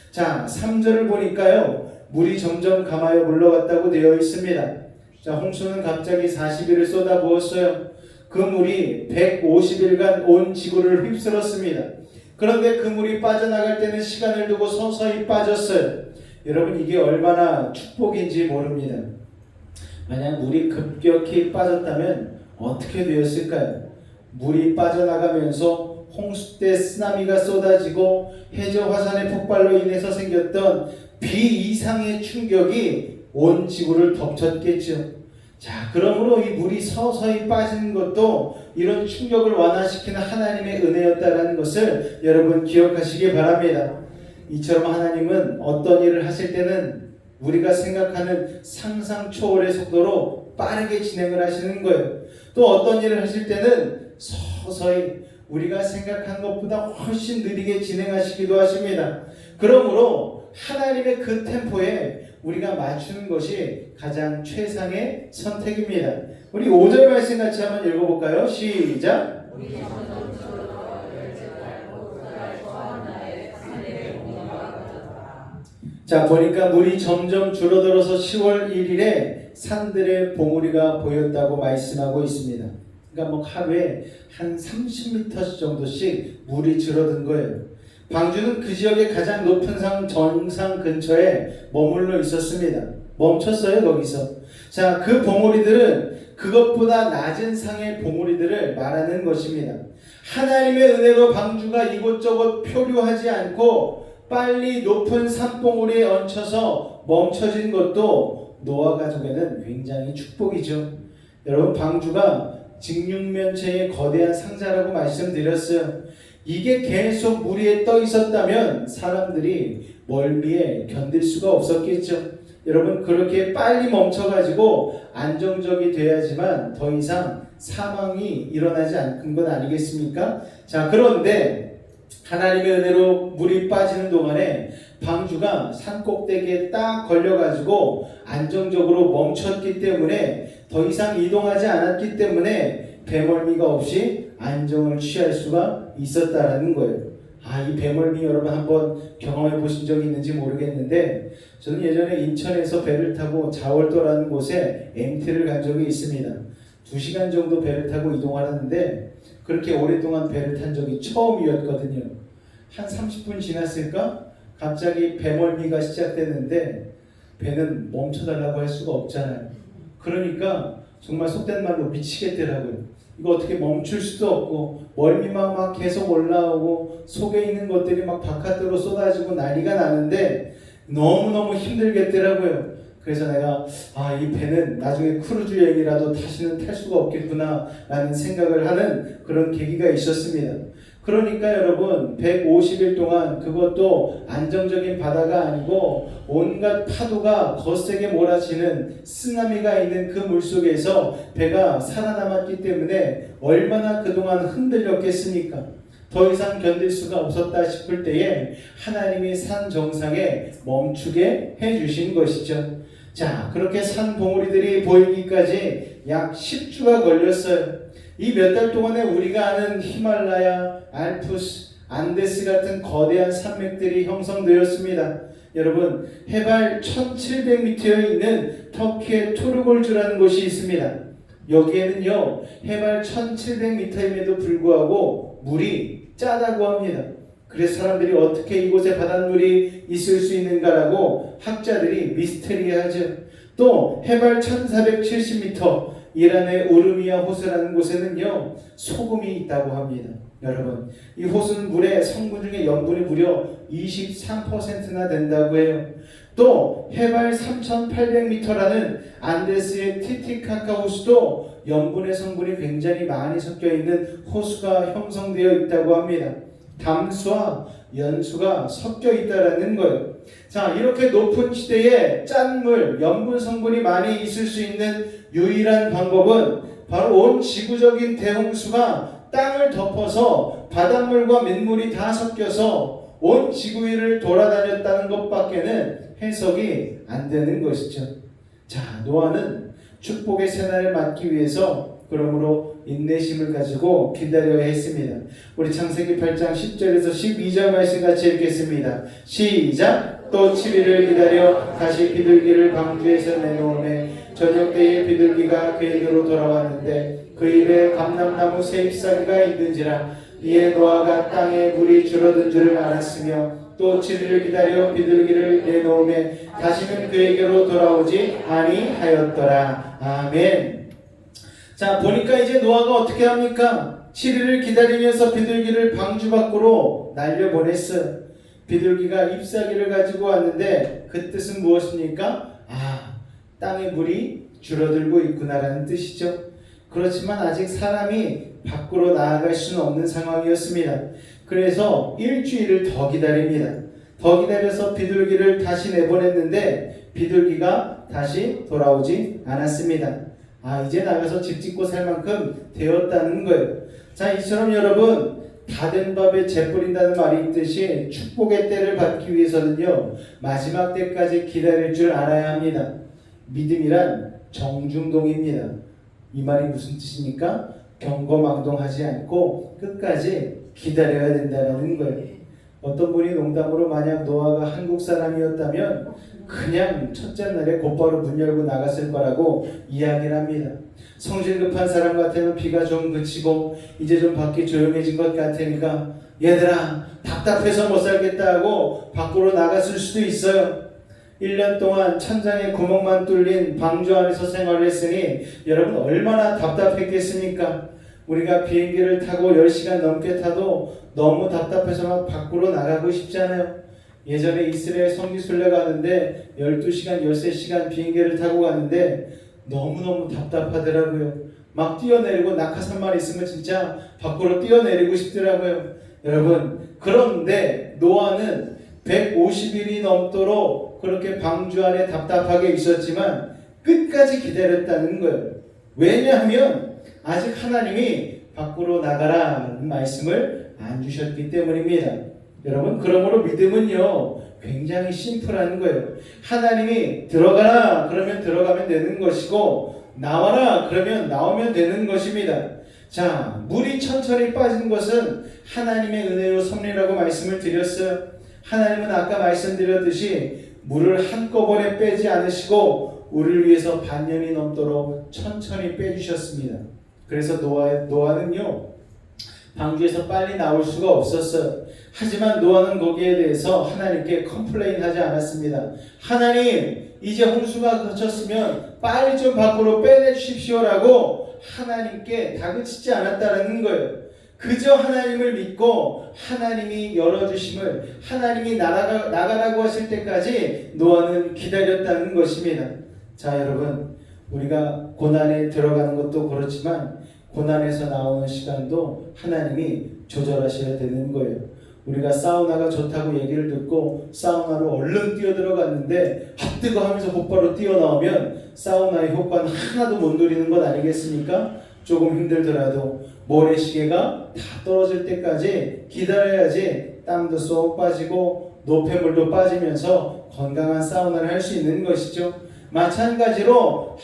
A: 자, 3절을 보니까요, 물이 점점 감하여 물러갔다고 되어 있습니다. 자, 홍수는 갑자기 40일을 쏟아부었어요. 그 물이 150일간 온 지구를 휩쓸었습니다. 그런데 그 물이 빠져나갈 때는 시간을 두고 서서히 빠졌어요. 여러분, 이게 얼마나 축복인지 모릅니다. 만약 물이 급격히 빠졌다면 어떻게 되었을까요? 물이 빠져나가면서 홍수 때 쓰나미가 쏟아지고 해저 화산의 폭발로 인해서 생겼던 비 이상의 충격이 온 지구를 덮쳤겠죠. 자, 그러므로 이 물이 서서히 빠지는 것도 이런 충격을 완화시키는 하나님의 은혜였다라는 것을 여러분 기억하시기 바랍니다. 이처럼 하나님은 어떤 일을 하실 때는 우리가 생각하는 상상 초월의 속도로 빠르게 진행을 하시는 거예요. 또 어떤 일을 하실 때는 서서히 우리가 생각한 것보다 훨씬 느리게 진행하시기도 하십니다. 그러므로 하나님의 그 템포에 우리가 맞추는 것이 가장 최상의 선택입니다. 우리 5절 말씀 같이 한번 읽어볼까요? 시작! 자, 보니까 물이 점점 줄어들어서 10월 1일에 산들의 봉우리가 보였다고 말씀하고 있습니다. 그러니까 뭐 하루에 한 30m 정도씩 물이 줄어든 거예요. 방주는 그 지역의 가장 높은 산 정상 근처에 머물러 있었습니다. 멈췄어요, 거기서. 자, 그 봉우리들은 그것보다 낮은 상의 봉우리들을 말하는 것입니다. 하나님의 은혜로 방주가 이곳저곳 표류하지 않고 빨리 높은 산봉우리에 얹혀서 멈춰진 것도 노아 가족에는 굉장히 축복이죠. 여러분, 방주가 직육면체의 거대한 상자라고 말씀드렸어요. 이게 계속 물 위에 떠 있었다면 사람들이 멀미에 견딜 수가 없었겠죠. 여러분, 그렇게 빨리 멈춰가지고 안정적이 돼야지만 더 이상 사망이 일어나지 않는 건 아니겠습니까? 자, 그런데 하나님의 은혜로 물이 빠지는 동안에 방주가 산 꼭대기에 딱 걸려가지고 안정적으로 멈췄기 때문에 더 이상 이동하지 않았기 때문에 배멀미가 없이 안정을 취할 수가 있었다라는 거예요. 이 배멀미 여러분 한번 경험해 보신 적이 있는지 모르겠는데 저는 예전에 인천에서 배를 타고 자월도라는 곳에 MT를 간 적이 있습니다. 2시간 정도 배를 타고 이동하는데 그렇게 오랫동안 배를 탄 적이 처음이었거든요. 한 30분 지났을까? 갑자기 배멀미가 시작되는데 배는 멈춰달라고 할 수가 없잖아요. 그러니까 정말 속된 말로 미치겠더라고요. 이거 어떻게 멈출 수도 없고 멀미만 막 계속 올라오고 속에 있는 것들이 막 바깥으로 쏟아지고 난리가 나는데 너무너무 힘들겠더라고요. 그래서 내가 이 배는 나중에 크루즈 여행이라도 다시는 탈 수가 없겠구나 라는 생각을 하는 그런 계기가 있었습니다. 그러니까 여러분 150일 동안 그것도 안정적인 바다가 아니고 온갖 파도가 거세게 몰아치는 쓰나미가 있는 그 물속에서 배가 살아남았기 때문에 얼마나 그동안 흔들렸겠습니까? 더 이상 견딜 수가 없었다 싶을 때에 하나님이 산 정상에 멈추게 해주신 것이죠. 자, 그렇게 산 봉우리들이 보이기까지 약 10주가 걸렸어요. 이 몇 달 동안에 우리가 아는 히말라야, 알프스, 안데스 같은 거대한 산맥들이 형성되었습니다. 여러분, 해발 1700m에 있는 터키의 토르골주라는 곳이 있습니다. 여기에는요, 해발 1700m임에도 불구하고 물이 짜다고 합니다. 그래서 사람들이 어떻게 이곳에 바닷물이 있을 수 있는가라고 학자들이 미스테리하죠. 또 해발 1470m 이란의 우르미아 호수라는 곳에는요 소금이 있다고 합니다. 여러분, 이 호수는 물의 성분 중에 염분이 무려 23%나 된다고 해요. 또 해발 3800m라는 안데스의 티티카카 호수도 염분의 성분이 굉장히 많이 섞여 있는 호수가 형성되어 있다고 합니다. 담수와 연수가 섞여 있다라는 거예요. 자, 이렇게 높은 지대에 짠물, 염분 성분이 많이 있을 수 있는 유일한 방법은 바로 온 지구적인 대홍수가 땅을 덮어서 바닷물과 민물이 다 섞여서 온 지구 위를 돌아다녔다는 것밖에는 해석이 안 되는 것이죠. 자, 노아는 축복의 새날을 맞기 위해서 그러므로 인내심을 가지고 기다려야 했습니다. 우리 창세기 8장 10절에서 12절 말씀 같이 읽겠습니다. 시작! 또 7일을 기다려 다시 비둘기를 방주에서 내놓으매 저녁 때에 비둘기가 그에게로 돌아왔는데 그 입에 감람나무 새 잎사귀가 있는지라 이에 노아가 땅에 물이 줄어든 줄을 알았으며 또 7일을 기다려 비둘기를 내놓음에 다시는 그에게로 돌아오지 아니하였더라. 아멘. 자, 보니까 이제 노아가 어떻게 합니까? 7일을 기다리면서 비둘기를 방주 밖으로 날려보냈어요. 비둘기가 잎사귀를 가지고 왔는데 그 뜻은 무엇입니까? 땅에 물이 줄어들고 있구나라는 뜻이죠. 그렇지만 아직 사람이 밖으로 나아갈 수는 없는 상황이었습니다. 그래서 일주일을 더 기다립니다. 더 기다려서 비둘기를 다시 내보냈는데 비둘기가 다시 돌아오지 않았습니다. 이제 나가서 집 짓고 살 만큼 되었다는 거예요. 자, 이처럼 여러분, 다 된 밥에 재 뿌린다는 말이 있듯이 축복의 때를 받기 위해서는요, 마지막 때까지 기다릴 줄 알아야 합니다. 믿음이란 정중동입니다. 이 말이 무슨 뜻입니까? 경거망동하지 않고 끝까지 기다려야 된다는 거예요. 어떤 분이 농담으로 만약 노아가 한국 사람이었다면 그냥 첫째 날에 곧바로 문 열고 나갔을 거라고 이야기를 합니다. 성질 급한 사람 같으면 비가 좀 그치고 이제 좀 밖이 조용해진 것 같으니까 얘들아 답답해서 못 살겠다 하고 밖으로 나갔을 수도 있어요. 1년 동안 천장에 구멍만 뚫린 방주 안에서 생활을 했으니 여러분 얼마나 답답했겠습니까? 우리가 비행기를 타고 10시간 넘게 타도 너무 답답해서 막 밖으로 나가고 싶잖아요. 예전에 이스라엘 성지순례 가는데 12시간, 13시간 비행기를 타고 가는데 너무너무 답답하더라고요. 막 뛰어내리고 낙하산만 있으면 진짜 밖으로 뛰어내리고 싶더라고요. 여러분, 그런데 노아는 150일이 넘도록 그렇게 방주 안에 답답하게 있었지만 끝까지 기다렸다는 거예요. 왜냐하면 아직 하나님이 밖으로 나가라는 말씀을 안 주셨기 때문입니다. 여러분, 그러므로 믿음은요 굉장히 심플한 거예요. 하나님이 들어가라 그러면 들어가면 되는 것이고 나와라 그러면 나오면 되는 것입니다. 자, 물이 천천히 빠진 것은 하나님의 은혜로 섭리라고 말씀을 드렸어요. 하나님은 아까 말씀드렸듯이 물을 한꺼번에 빼지 않으시고 우리를 위해서 반년이 넘도록 천천히 빼주셨습니다. 그래서 노아는요 방주에서 빨리 나올 수가 없었어요. 하지만 노아는 거기에 대해서 하나님께 컴플레인하지 않았습니다. 하나님, 이제 홍수가 그쳤으면 빨리 좀 밖으로 빼내주십시오라고 하나님께 다그치지 않았다는 거예요. 그저 하나님을 믿고 하나님이 열어주심을, 하나님이 나가라고 하실 때까지 노아는 기다렸다는 것입니다. 자, 여러분, 우리가 고난에 들어가는 것도 그렇지만 고난에서 나오는 시간도 하나님이 조절하셔야 되는 거예요. 우리가 사우나가 좋다고 얘기를 듣고 사우나로 얼른 뛰어들어갔는데 뜨거 하면서 곧바로 뛰어나오면 사우나의 효과는 하나도 못 누리는 것 아니겠습니까? 조금 힘들더라도 모래시계가 다 떨어질 때까지 기다려야지 땀도 쏙 빠지고 노폐물도 빠지면서 건강한 사우나를 할 수 있는 것이죠. 마찬가지로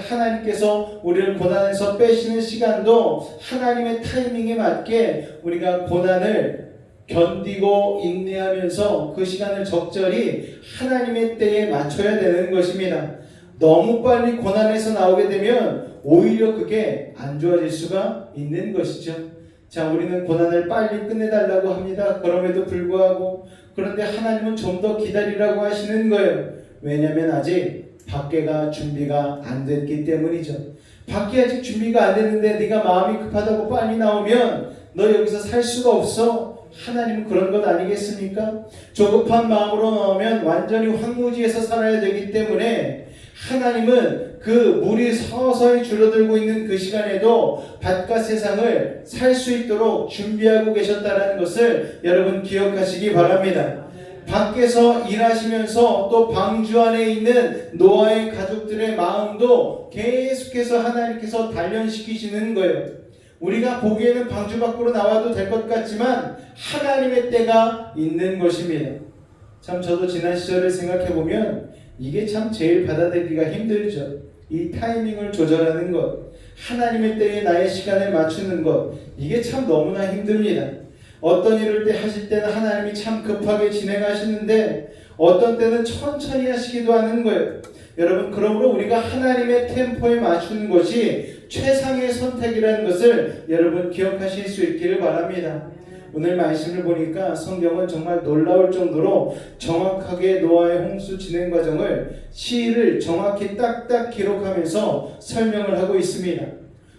A: 하나님께서 우리를 고난에서 빼시는 시간도 하나님의 타이밍에 맞게 우리가 고난을 견디고 인내하면서 그 시간을 적절히 하나님의 때에 맞춰야 되는 것입니다. 너무 빨리 고난에서 나오게 되면 오히려 그게 안 좋아질 수가 있는 것이죠. 자, 우리는 고난을 빨리 끝내달라고 합니다. 그럼에도 불구하고 그런데 하나님은 좀 더 기다리라고 하시는 거예요. 왜냐하면 아직 밖에가 준비가 안 됐기 때문이죠. 밖에 아직 준비가 안 됐는데 네가 마음이 급하다고 빨리 나오면 너 여기서 살 수가 없어. 하나님은 그런 것 아니겠습니까? 조급한 마음으로 나오면 완전히 황무지에서 살아야 되기 때문에 하나님은 그 물이 서서히 줄어들고 있는 그 시간에도 바깥 세상을 살 수 있도록 준비하고 계셨다는 것을 여러분 기억하시기 바랍니다. 밖에서 일하시면서 또 방주 안에 있는 노아의 가족들의 마음도 계속해서 하나님께서 단련시키시는 거예요. 우리가 보기에는 방주 밖으로 나와도 될 것 같지만 하나님의 때가 있는 것입니다. 참 저도 지난 시절을 생각해보면 이게 참 제일 받아들이기가 힘들죠. 이 타이밍을 조절하는 것, 하나님의 때에 나의 시간을 맞추는 것, 이게 참 너무나 힘듭니다. 어떤 일을 하실 때는 하나님이 참 급하게 진행하시는데 어떤 때는 천천히 하시기도 하는 거예요. 여러분, 그러므로 우리가 하나님의 템포에 맞추는 것이 최상의 선택이라는 것을 여러분 기억하실 수 있기를 바랍니다. 오늘 말씀을 보니까 성경은 정말 놀라울 정도로 정확하게 노아의 홍수 진행 과정을 시를 정확히 딱딱 기록하면서 설명을 하고 있습니다.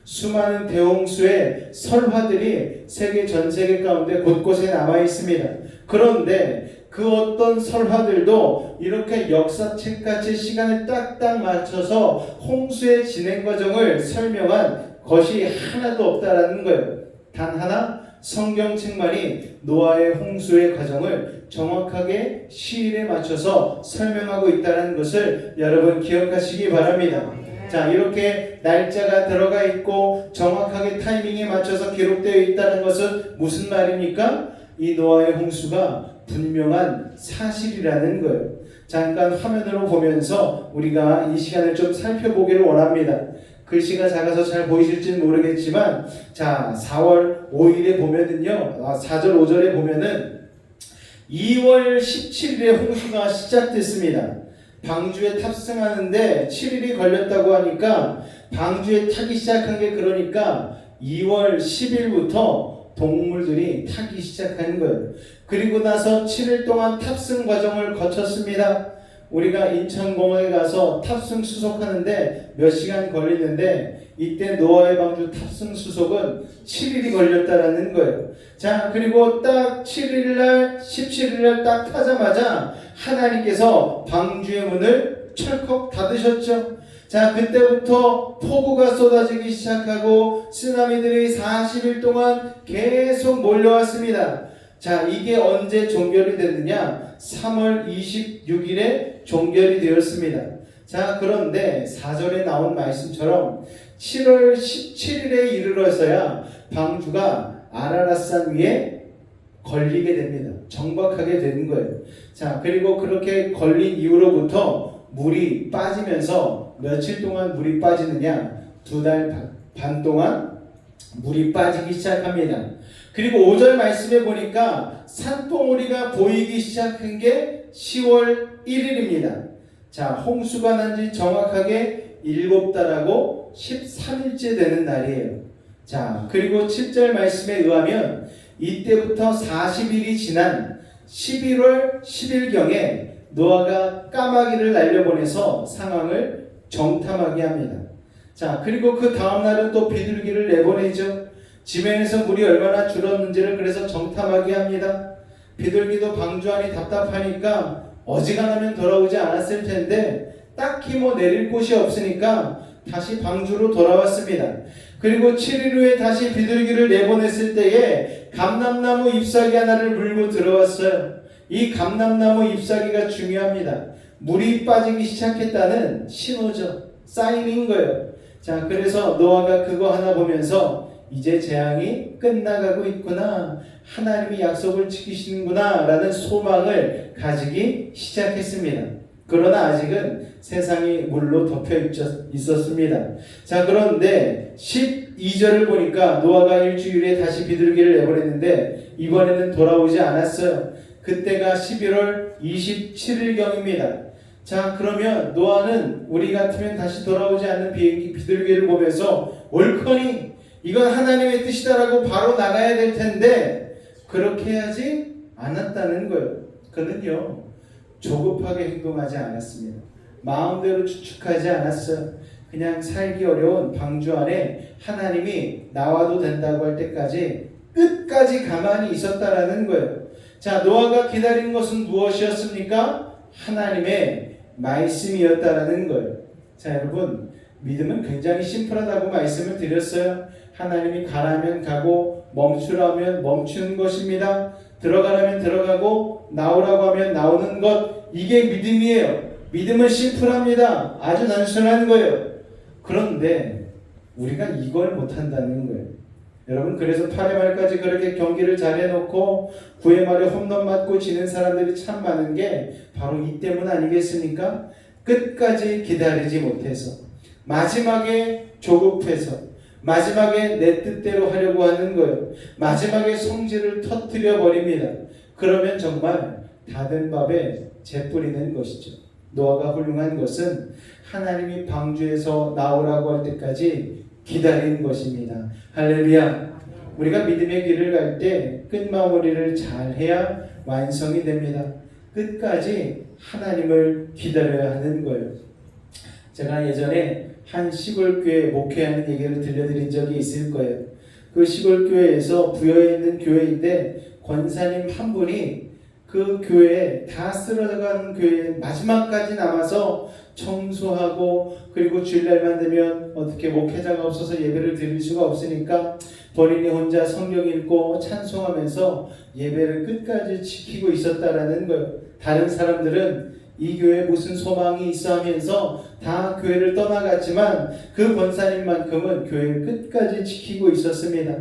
A: 수많은 대홍수의 설화들이 전 세계 가운데 곳곳에 남아 있습니다. 그런데 그 어떤 설화들도 이렇게 역사책같이 시간을 딱딱 맞춰서 홍수의 진행 과정을 설명한 것이 하나도 없다라는 거예요. 단 하나, 성경책만이 노아의 홍수의 과정을 정확하게 시일에 맞춰서 설명하고 있다는 것을 여러분 기억하시기 바랍니다. 자, 이렇게 날짜가 들어가 있고 정확하게 타이밍에 맞춰서 기록되어 있다는 것은 무슨 말입니까? 이 노아의 홍수가 분명한 사실이라는 거예요. 잠깐 화면으로 보면서 우리가 이 시간을 좀 살펴보기를 원합니다. 글씨가 작아서 잘 보이실지는 모르겠지만, 자, 4월 5일에 보면은요, 4절 5절에 보면은 2월 17일에 홍수가 시작됐습니다. 방주에 탑승하는데 7일이 걸렸다고 하니까 방주에 타기 시작한 게 그러니까 2월 10일부터 동물들이 타기 시작하는 거예요. 그리고 나서 7일 동안 탑승 과정을 거쳤습니다. 우리가 인천공항에 가서 탑승 수속하는데 몇 시간 걸리는데 이때 노아의 방주 탑승 수속은 7일이 걸렸다라는 거예요. 자, 그리고 딱 7일날 17일날 딱 타자마자 하나님께서 방주의 문을 철컥 닫으셨죠. 자, 그때부터 폭우가 쏟아지기 시작하고 쓰나미들이 40일 동안 계속 몰려왔습니다. 자, 이게 언제 종결이 됐느냐? 3월 26일에 종결이 되었습니다. 자, 그런데 4절에 나온 말씀처럼 7월 17일에 이르러서야 방주가 아라랏산 위에 걸리게 됩니다. 정박하게 되는 거예요. 자, 그리고 그렇게 걸린 이후로부터 물이 빠지면서 며칠 동안 물이 빠지느냐? 2달 반 동안 물이 빠지기 시작합니다. 그리고 5절 말씀에 보니까 산봉우리가 보이기 시작한 게 10월 1일입니다. 자, 홍수가 난 지 정확하게 7달하고 13일째 되는 날이에요. 자, 그리고 7절 말씀에 의하면 이때부터 40일이 지난 11월 10일경에 노아가 까마귀를 날려보내서 상황을 정탐하게 합니다. 자, 그리고 그 다음날은 또 비둘기를 내보내죠. 지면에서 물이 얼마나 줄었는지를 그래서 정탐하게 합니다. 비둘기도 방주 안이 답답하니까 어지간하면 돌아오지 않았을 텐데 딱히 내릴 곳이 없으니까 다시 방주로 돌아왔습니다. 그리고 7일 후에 다시 비둘기를 내보냈을 때에 감람나무 잎사귀 하나를 물고 들어왔어요. 이 감람나무 잎사귀가 중요합니다. 물이 빠지기 시작했다는 신호죠. 사인인 거예요. 자, 그래서 노아가 그거 하나 보면서 이제 재앙이 끝나가고 있구나, 하나님이 약속을 지키시는구나 라는 소망을 가지기 시작했습니다. 그러나 아직은 세상이 물로 덮여 있었습니다. 자, 그런데 12절을 보니까 노아가 일주일에 다시 비둘기를 내보냈는데 이번에는 돌아오지 않았어요. 그때가 11월 27일경입니다. 자, 그러면 노아는 우리 같으면 다시 돌아오지 않는 비둘기를 보면서 옳거니 이건 하나님의 뜻이다라고 바로 나가야 될 텐데 그렇게 하지 않았다는 거예요. 그는요, 조급하게 행동하지 않았습니다. 마음대로 추측하지 않았어요. 그냥 살기 어려운 방주 안에 하나님이 나와도 된다고 할 때까지 끝까지 가만히 있었다라는 거예요. 자, 노아가 기다린 것은 무엇이었습니까? 하나님의 말씀이었다라는 거예요. 자, 여러분, 믿음은 굉장히 심플하다고 말씀을 드렸어요. 하나님이 가라면 가고 멈추라면 멈추는 것입니다. 들어가라면 들어가고 나오라고 하면 나오는 것, 이게 믿음이에요. 믿음은 심플합니다. 아주 단순한 거예요. 그런데 우리가 이걸 못한다는 거예요. 여러분, 그래서 8회 말까지 그렇게 경기를 잘해놓고 9회 말에 홈런 맞고 지는 사람들이 참 많은 게 바로 이 때문 아니겠습니까? 끝까지 기다리지 못해서, 마지막에 조급해서, 마지막에 내 뜻대로 하려고 하는 거예요. 마지막에 성질을 터뜨려 버립니다. 그러면 정말 다 된 밥에 재 뿌리는 것이죠. 노아가 훌륭한 것은 하나님이 방주에서 나오라고 할 때까지 기다린 것입니다. 할렐루야. 우리가 믿음의 길을 갈 때 끝마무리를 잘 해야 완성이 됩니다. 끝까지 하나님을 기다려야 하는 거예요. 제가 예전에 한 시골교회 목회하는 얘기를 들려드린 적이 있을 거예요. 그 시골교회에서 부여에 있는 교회인데 권사님 한 분이 그 교회에 다 쓰러져간 교회 마지막까지 남아서 청소하고, 그리고 주일날만 되면 어떻게 목회자가 없어서 예배를 드릴 수가 없으니까 본인이 혼자 성경 읽고 찬송하면서 예배를 끝까지 지키고 있었다라는 거예요. 다른 사람들은 이 교회에 무슨 소망이 있어 하면서 다 교회를 떠나갔지만 그 권사님만큼은 교회를 끝까지 지키고 있었습니다.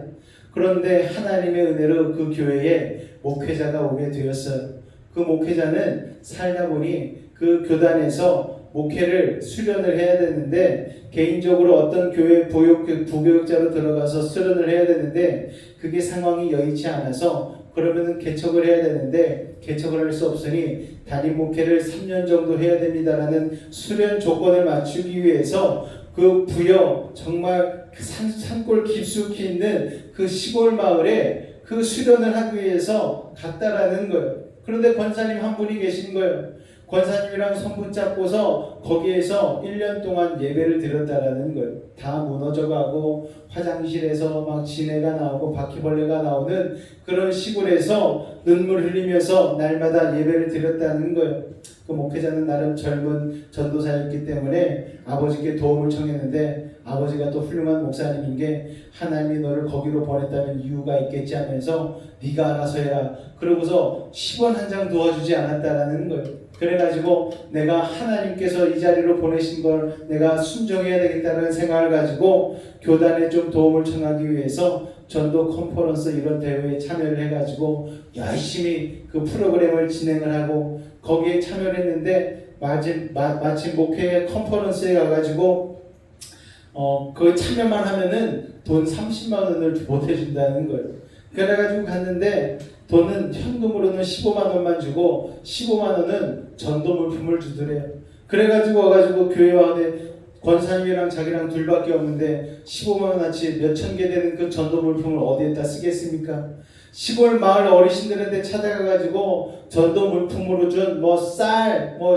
A: 그런데 하나님의 은혜로 그 교회에 목회자가 오게 되었어요. 그 목회자는 살다 보니 그 교단에서 목회를 수련을 해야 되는데, 개인적으로 어떤 교회 부교육자로 들어가서 수련을 해야 되는데 그게 상황이 여의치 않아서, 그러면은 개척을 해야 되는데 개척을 할 수 없으니 단임 목회를 3년 정도 해야 됩니다라는 수련 조건을 맞추기 위해서 그 부여 정말 산골 깊숙이 있는 그 시골 마을에 그 수련을 하기 위해서 갔다라는 거예요. 그런데 권사님 한 분이 계신 거예요. 권사님이랑 손 붙잡고서 거기에서 1년 동안 예배를 드렸다라는 거예요. 다 무너져가고 화장실에서 막 지네가 나오고 바퀴벌레가 나오는 그런 시골에서 눈물 흘리면서 날마다 예배를 드렸다는 거예요. 그 목회자는 나름 젊은 전도사였기 때문에 아버지께 도움을 청했는데, 아버지가 또 훌륭한 목사님인 게 하나님이 너를 거기로 보냈다면 이유가 있겠지 하면서 네가 알아서 해라. 그러고서 10원 한 장 도와주지 않았다라는 거예요. 그래가지고 내가 하나님께서 이 자리로 보내신 걸 내가 순종해야 되겠다는 생각을 가지고 교단에 좀 도움을 청하기 위해서 전도 컨퍼런스 이런 대회에 참여를 해가지고 열심히 그 프로그램을 진행을 하고 거기에 참여를 했는데, 마침 목회 컨퍼런스에 가가지고 그 참여만 하면은 돈 30만 원을 보태준다는 거예요. 그래가지고 갔는데 돈은 현금으로는 15만 원만 주고 15만 원은 전도 물품을 주더래요. 그래가지고 와가지고 교회 와서 권사님이랑 자기랑 둘밖에 없는데 15만 원어치 몇천 개 되는 그 전도 물품을 어디에다 쓰겠습니까? 시골 마을 어르신들한테 찾아가가지고 전도 물품으로 준 뭐 쌀, 뭐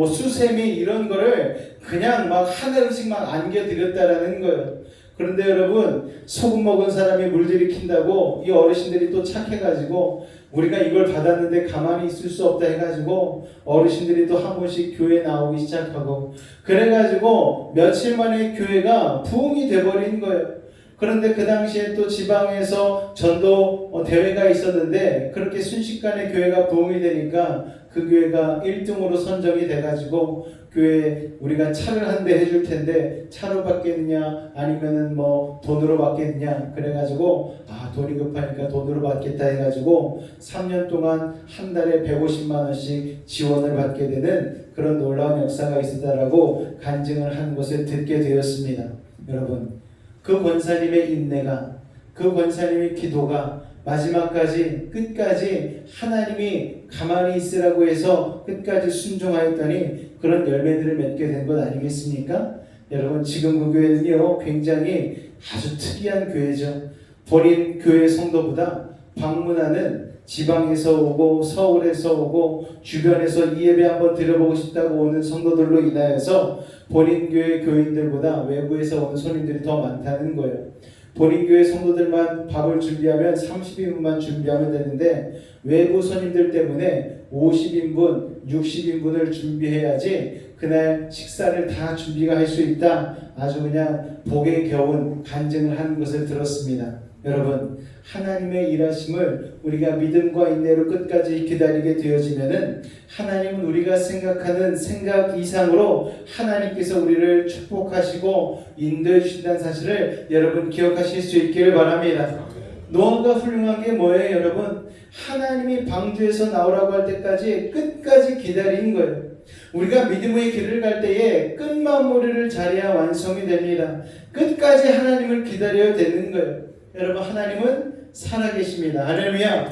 A: 수세미 이런 거를 그냥 막 한 알씩만 안겨드렸다라는 거예요. 그런데 여러분, 소금 먹은 사람이 물 들이킨다고 이 어르신들이 또 착해가지고 우리가 이걸 받았는데 가만히 있을 수 없다 해가지고 어르신들이 또 한 번씩 교회에 나오기 시작하고, 그래가지고 며칠 만에 교회가 부흥이 돼버린 거예요. 그런데 그 당시에 또 지방에서 전도 대회가 있었는데 그렇게 순식간에 교회가 부흥이 되니까 그 교회가 1등으로 선정이 돼가지고 교회에 우리가 차를 한 대 해줄 텐데 차로 받겠느냐 아니면은 뭐 돈으로 받겠느냐, 그래가지고 돈이 급하니까 돈으로 받겠다 해가지고 3년 동안 한 달에 150만 원씩 지원을 받게 되는 그런 놀라운 역사가 있었다라고 간증을 한 것을 듣게 되었습니다. 여러분, 그 권사님의 인내가, 그 권사님의 기도가 마지막까지 끝까지 하나님이 가만히 있으라고 해서 끝까지 순종하였더니 그런 열매들을 맺게 된 것 아니겠습니까? 여러분, 지금 그 교회는요 굉장히 아주 특이한 교회죠. 본인 교회 성도보다 방문하는 지방에서 오고 서울에서 오고 주변에서 이 예배 한번 드려보고 싶다고 오는 성도들로 인하여서 본인 교회 교인들보다 외부에서 오는 손님들이 더 많다는 거예요. 본인 교회 성도들만 밥을 준비하면 30인분만 준비하면 되는데 외부 손님들 때문에 50인분, 60인분을 준비해야지 그날 식사를 다 준비가 할 수 있다. 아주 그냥 복에 겨운 간증을 하는 것을 들었습니다. 여러분, 하나님의 일하심을 우리가 믿음과 인내로 끝까지 기다리게 되어지면은 하나님은 우리가 생각하는 생각 이상으로 하나님께서 우리를 축복하시고 인도해 주신다는 사실을 여러분 기억하실 수 있기를 바랍니다. 노아가 훌륭한 게 뭐예요, 여러분? 하나님이 방주에서 나오라고 할 때까지 끝까지 기다린 거예요. 우리가 믿음의 길을 갈 때에 끝마무리를 잘해야 완성이 됩니다. 끝까지 하나님을 기다려야 되는 거예요. 여러분, 하나님은 살아계십니다. 할렐루야.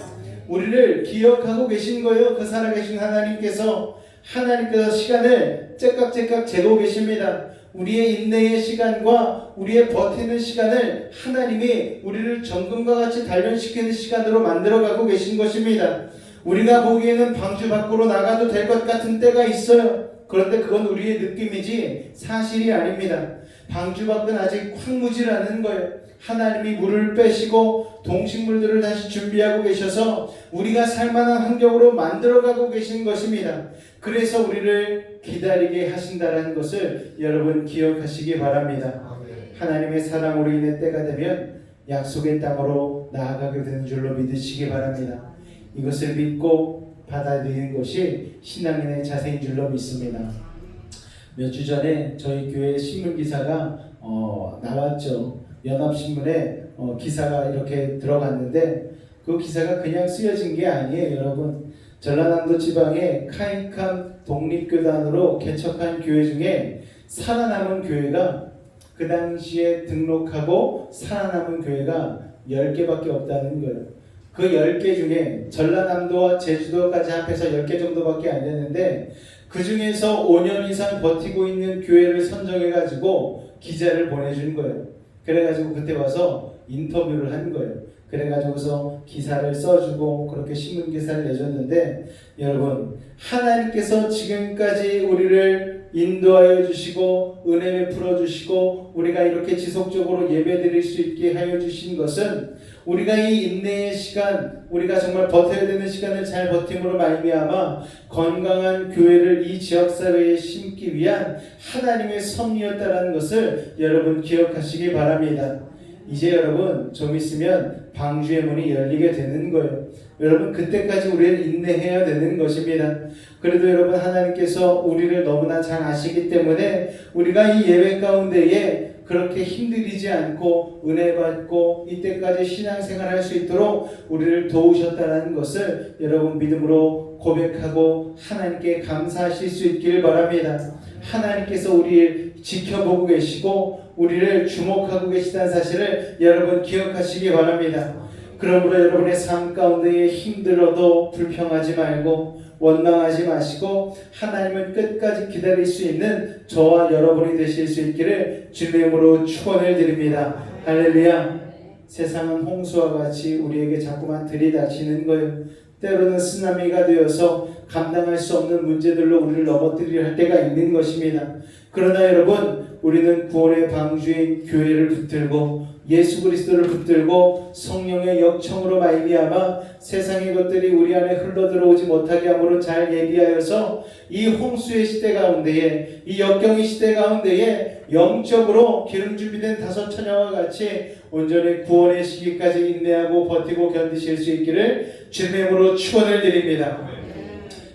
A: 우리를 기억하고 계신 거예요. 그 살아계신 하나님께서 하나님께서 시간을 째깍째깍 재고 계십니다. 우리의 인내의 시간과 우리의 버티는 시간을 하나님이 우리를 정금과 같이 단련시키는 시간으로 만들어가고 계신 것입니다. 우리가 보기에는 방주 밖으로 나가도 될 것 같은 때가 있어요. 그런데 그건 우리의 느낌이지 사실이 아닙니다. 방주 밖은 아직 황무지라는 거예요. 하나님이 물을 빼시고 동식물들을 다시 준비하고 계셔서 우리가 살만한 환경으로 만들어가고 계신 것입니다. 그래서 우리를 기다리게 하신다는 것을 여러분 기억하시기 바랍니다. 하나님의 사랑으로 인해 때가 되면 약속의 땅으로 나아가게 되는 줄로 믿으시기 바랍니다. 이것을 믿고 받아들이는 것이 신앙인의 자세인 줄로 믿습니다. 몇 주 전에 저희 교회 신문 기사가 나왔죠. 연합신문에 기사가 이렇게 들어갔는데 그 기사가 그냥 쓰여진 게 아니에요. 여러분, 전라남도 지방의 카이캄 독립교단으로 개척한 교회 중에 살아남은 교회가 그 당시에 등록하고 살아남은 교회가 10개밖에 없다는 거예요. 그 10개 중에 전라남도와 제주도까지 합해서 10개 정도밖에 안 되는데 그 중에서 5년 이상 버티고 있는 교회를 선정해가지고 기자를 보내준 거예요. 그래가지고 그때 와서 인터뷰를 한 거예요. 그래가지고서 기사를 써주고 그렇게 신문 기사를 내줬는데 여러분, 하나님께서 지금까지 우리를 인도하여 주시고 은혜 베풀어 주시고 우리가 이렇게 지속적으로 예배드릴 수 있게 하여 주신 것은 우리가 이 인내의 시간, 우리가 정말 버텨야 되는 시간을 잘 버팀으로 말미암아 건강한 교회를 이 지역사회에 심기 위한 하나님의 섭리였다라는 것을 여러분 기억하시기 바랍니다. 이제 여러분 좀 있으면 방주의 문이 열리게 되는 거예요. 여러분, 그때까지 우리는 인내해야 되는 것입니다. 그래도 여러분, 하나님께서 우리를 너무나 잘 아시기 때문에 우리가 이 예배 가운데에 그렇게 힘들이지 않고 은혜 받고 이때까지 신앙생활할 수 있도록 우리를 도우셨다는 것을 여러분 믿음으로 고백하고 하나님께 감사하실 수 있기를 바랍니다. 하나님께서 우리를 지켜보고 계시고 우리를 주목하고 계시다는 사실을 여러분 기억하시기 바랍니다. 그러므로 여러분의 삶 가운데에 힘들어도 불평하지 말고 원망하지 마시고 하나님을 끝까지 기다릴 수 있는 저와 여러분이 되실 수 있기를 주님의 이름으로 축원을 드립니다. 할렐루야. 세상은 홍수와 같이 우리에게 자꾸만 들이닥치는 거예요. 때로는 쓰나미가 되어서 감당할 수 없는 문제들로 우리를 넘어뜨리려 할 때가 있는 것입니다. 그러나 여러분, 우리는 구원의 방주인 교회를 붙들고 예수 그리스도를 붙들고 성령의 역청으로 말미암아 세상의 것들이 우리 안에 흘러들어오지 못하게 함으로 잘 예비하여서 이 홍수의 시대 가운데에, 이 역경의 시대 가운데에 영적으로 기름 준비된 5 처녀와 같이 온전히 구원의 시기까지 인내하고 버티고 견디실 수 있기를 주님의 이름으로 축원을 드립니다.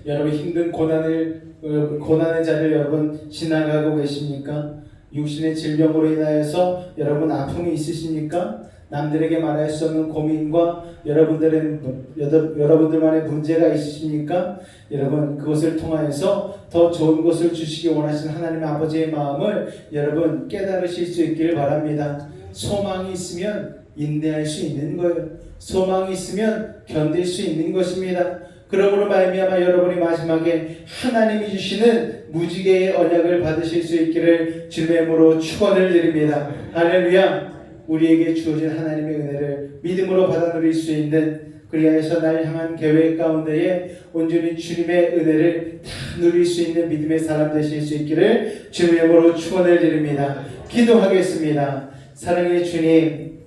A: 여러분, 힘든 고난의 자리를 여러분 지나가고 계십니까? 육신의 질병으로 인하여서 여러분 아픔이 있으십니까? 남들에게 말할 수 없는 고민과 여러분들만의 문제가 있으십니까? 여러분, 그것을 통하여서 더 좋은 것을 주시기 원하시는 하나님 아버지의 마음을 여러분 깨달으실 수 있기를 바랍니다. 소망이 있으면 인내할 수 있는 거예요. 소망이 있으면 견딜 수 있는 것입니다. 그러므로 말미암아 여러분이 마지막에 하나님이 주시는 무지개의 언약을 받으실 수 있기를 주님의 이름으로 축원을 드립니다. 할렐루야. 우리에게 주어진 하나님의 은혜를 믿음으로 받아 누릴 수 있는, 그리하여서 날 향한 계획 가운데에 온전히 주님의 은혜를 다 누릴 수 있는 믿음의 사람 되실 수 있기를 주님의 이름으로 축원을 드립니다. 기도하겠습니다. 사랑의 주님,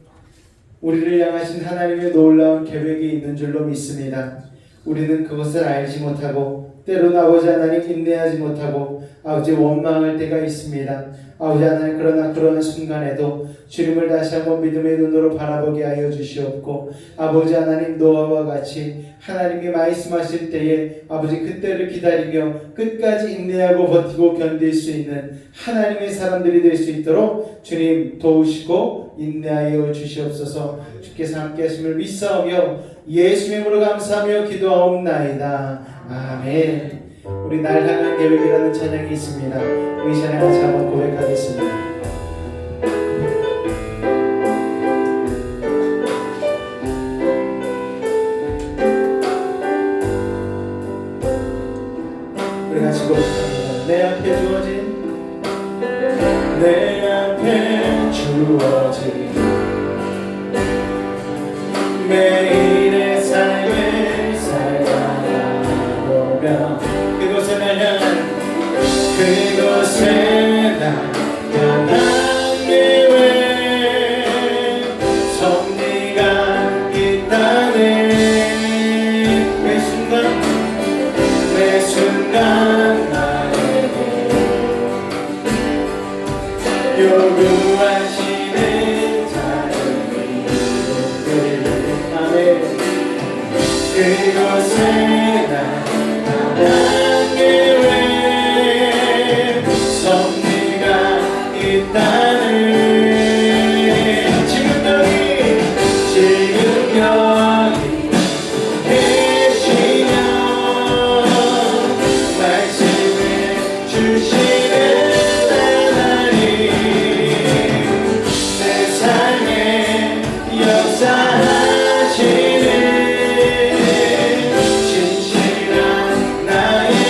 A: 우리를 향하신 하나님의 놀라운 계획이 있는 줄로 믿습니다. 우리는 그것을 알지 못하고 때로는 아버지 하나님 인내하지 못하고 아버지 원망할 때가 있습니다. 아버지 하나님, 그러나 그러한 순간에도 주님을 다시 한번 믿음의 눈으로 바라보게 하여 주시옵고 아버지 하나님, 노아와 같이 하나님이 말씀하실 때에 아버지 그때를 기다리며 끝까지 인내하고 버티고 견딜 수 있는 하나님의 사람들이 될 수 있도록 주님 도우시고 인내하여 주시옵소서. 주께서 함께 하심을 믿사오며 예수의 이름으로 감사하며 기도하옵나이다. 아멘. 우리 날 향한 계획이라는 찬양이 있습니다. 우리 찬양 같이 한번 고백하겠습니다. 우리 같이 수고합니다. 내 앞에 주어진 매일의 삶을 살아가 보면 그곳에 날 향한 왜 섭리가 있다네 매 순간 나에게 요구하시는 작은 일들 아멘 그곳에 나 역사하시는 진실한 나의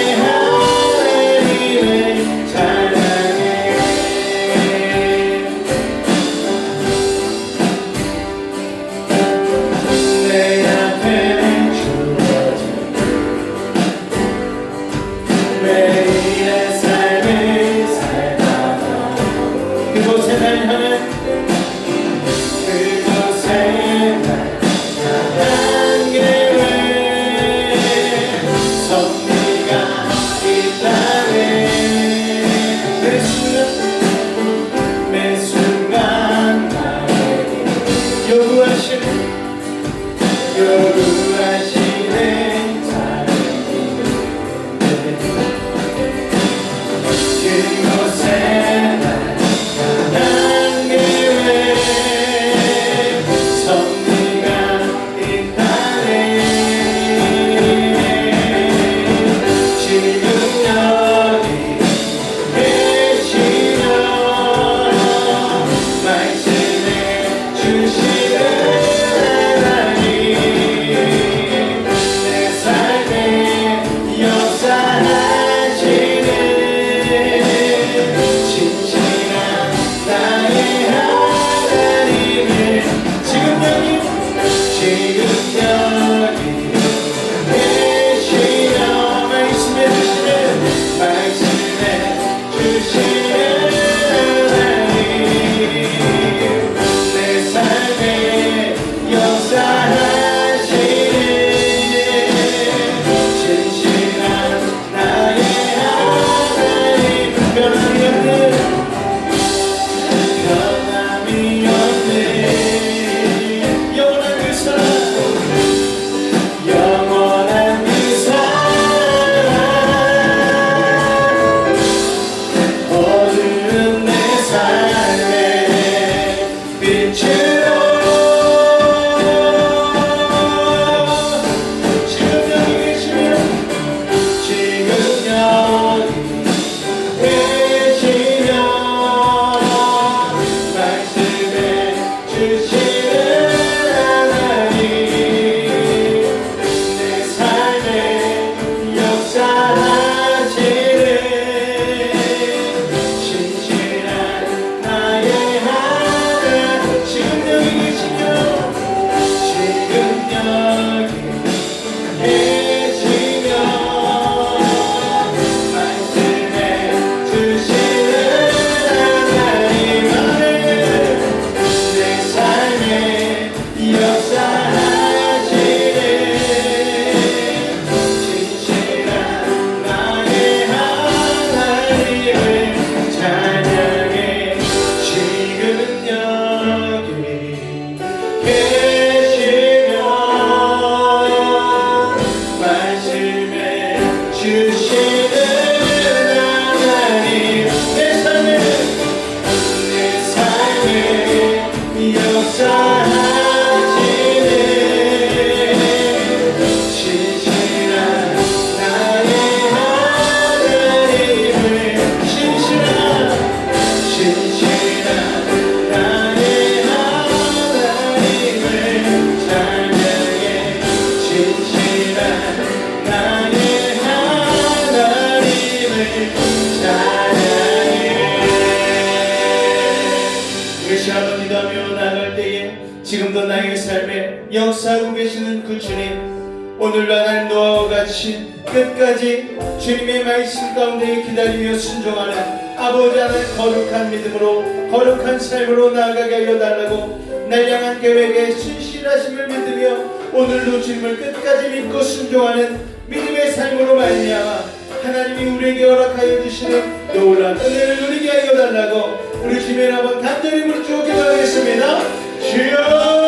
A: 나의 삶에 역사하고 계시는 그 주님, 오늘도 하나님 노아와 같이 끝까지 주님의 말씀 가운데 기다리며 순종하는 아버지 하나님 거룩한 믿음으로 거룩한 삶으로 나아가게 하여 달라고 날 향한 계획에 신실하심을 믿으며 오늘도 주님을 끝까지 믿고 순종하는 믿음의 삶으로 말미암아 하나님이 우리에게 허락하여 주시는 놀라운 은혜를 누리게 하여 달라고 우리 주님의 한번 간절히 부르짖고 기도하겠습니다. 주여!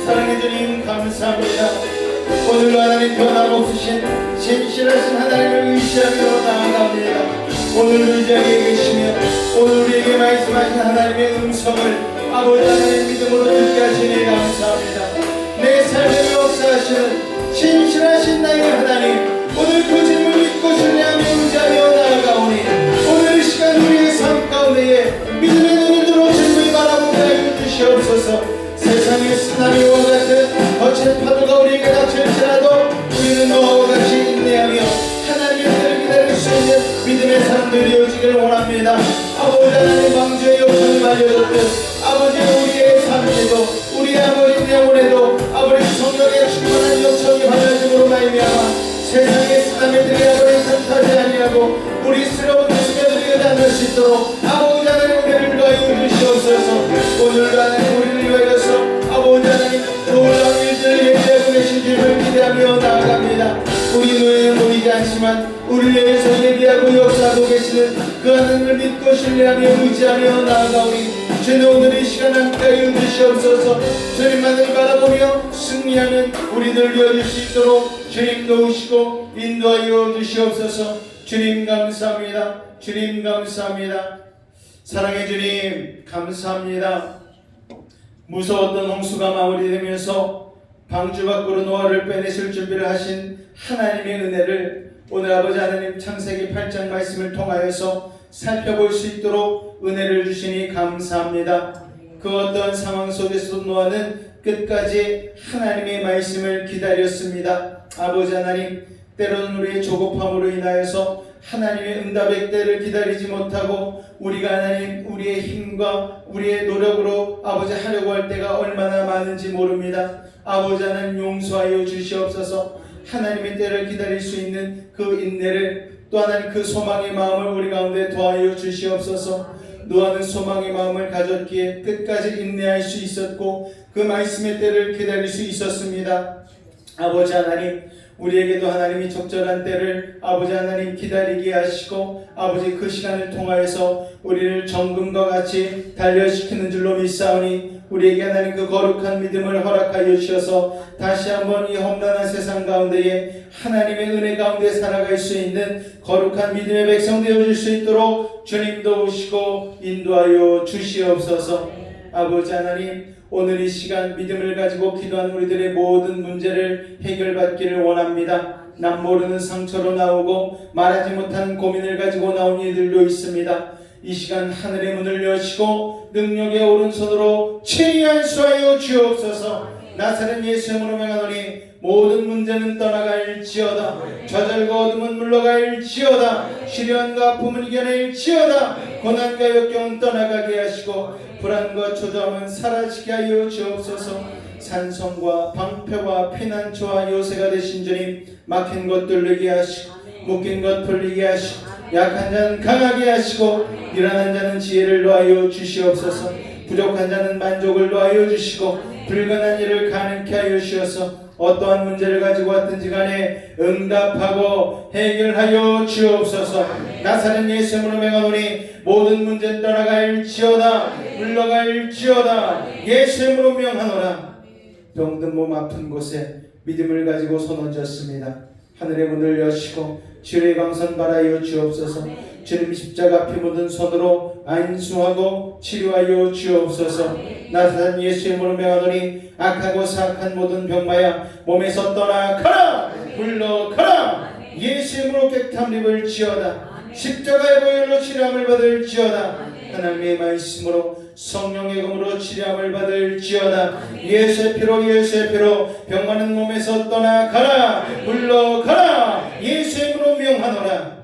A: 사랑해 주님 감사합니다. 오늘도 하나님 변함없으신 신실하신 하나님을 의지하며 나아갑니다. 오늘 의지하게 계시며 오늘 우리에게 말씀하신 하나님의 음성을 아버지 하나님의 믿음으로 듣게 하시니 감사합니다. 내 삶에 역사하시는 신실하신 나의 하나님, 오늘 그 주님을 믿고 신뢰하며 의지하며 나아가오니 오늘 이 시간 우리의 삶 가운데에 믿음의 눈을 들어 주님을 바라보게 하여 주시옵소서. 세상의 쓰나미와 같은 거친 파도가 우리에게 닥칠지라도 우리는 너와 같이 인내하며 하나님의 뜻을 기다릴 수 있는 믿음의 사람들이 되어지기를 원합니다. 아버지 하나님 방주의 역사를 알려줬듯 아버지 우리의 삶에도 우리 아버지 영혼에도 아버지 성령의 충만한 역청이 발라짐으로 말미암아 세상의 쓰나미들이 아버지 탓하지 아니하고 우리 스러운 스며들이 닿을 수 있도록 아버지 하나님 우리를 도와여 주시옵소서. 오늘도 하나님 우리를 위하여서 아버지 하나님 놀라운 일들을 예비하고 계신 주님을 기대하며 나아갑니다. 우리 눈에는 보이지 않지만 우리를 위해서 예비하고 역사하고 계시는 그 하나님을 믿고 신뢰하며 의지하며 나아가오니 주님 오늘 이 시간 함께하여 주시옵소서. 주님만을 바라보며 승리하는 우리들 되어줄 수 있도록 주님 도우시고 인도하여 주시옵소서. 주님 감사합니다. 주님 감사합니다. 사랑의 주님 감사합니다. 무서웠던 홍수가 마무리되면서 방주 밖으로 노아를 빼내실 준비를 하신 하나님의 은혜를 오늘 아버지 하나님 창세기 8장 말씀을 통하여서 살펴볼 수 있도록 은혜를 주시니 감사합니다. 그 어떤 상황 속에서도 노아는 끝까지 하나님의 말씀을 기다렸습니다. 아버지 하나님, 때로는 우리의 조급함으로 인하여서 하나님의 응답의 때를 기다리지 못하고 우리가 하나님 우리의 힘과 우리의 노력으로 아버지 하려고 할 때가 얼마나 많은지 모릅니다. 아버지 하나님 용서하여 주시옵소서. 하나님의 때를 기다릴 수 있는 그 인내를 또 하나님 그 소망의 마음을 우리 가운데 더하여 주시옵소서. 노아는 소망의 마음을 가졌기에 끝까지 인내할 수 있었고 그 말씀의 때를 기다릴 수 있었습니다. 아버지 하나님, 우리에게도 하나님이 적절한 때를 아버지 하나님 기다리게 하시고 아버지 그 시간을 통하여서 우리를 정금과 같이 단련시키는 줄로 믿사오니 우리에게 하나님 그 거룩한 믿음을 허락하여 주셔서 다시 한번 이 험난한 세상 가운데에 하나님의 은혜 가운데 살아갈 수 있는 거룩한 믿음의 백성 되어줄 수 있도록 주님 도우시고 인도하여 주시옵소서. 아버지 하나님, 오늘 이 시간 믿음을 가지고 기도한 우리들의 모든 문제를 해결받기를 원합니다. 남 모르는 상처로 나오고 말하지 못하는 고민을 가지고 나온 이들도 있습니다. 이 시간 하늘의 문을 여시고 능력의 오른손으로 치유하여 주옵소서. 나사렛 예수의 이름으로 명하노니 모든 문제는 떠나갈지어다. 좌절과 어둠은 물러갈지어다. 시련과 아픔은 이겨낼지어다. 고난과 역경은 떠나가게 하시고 불안과 초조함은 사라지게 하여 주옵소서. 산성과 방패와 피난처와 요새가 되신 주님, 막힌 것 뚫리게 하시고 묶인 것 풀리게 하시고 약한 자는 강하게 하시고 일어난 자는 지혜를 놓아여 주시옵소서. 부족한 자는 만족을 놓아여 주시고 불가능한 일을 가능케 하여 주셔서 어떠한 문제를 가지고 왔든지 간에 응답하고 해결하여 주옵소서. 나사렛 예수 이름으로 명하노니 모든 문제는 떠나갈지어다. 물러갈지어다. 예수 이름으로 명하노라. 병든 몸 아픈 곳에 믿음을 가지고 손 얹었습니다. 하늘의 문을 여시고 주의 광선 바라여 주옵소서. 주님 십자가 피 묻은 손으로 안수하고 치료하여 주옵소서. 나사렛 예수 이름으로 명하노니 악하고 사악한 모든 병마야 몸에서 떠나가라. 물러가라. 예수 이름으로 깨끗함 입을지어다. 십자가의 보혈로 치료함을 받을지어다. 하나님의 말씀으로 성령의 검으로 치료함을 받을지어다. 예수의 피로 병 많은 몸에서 떠나가라. 물러가라. 예수의 이름으로 명하노라.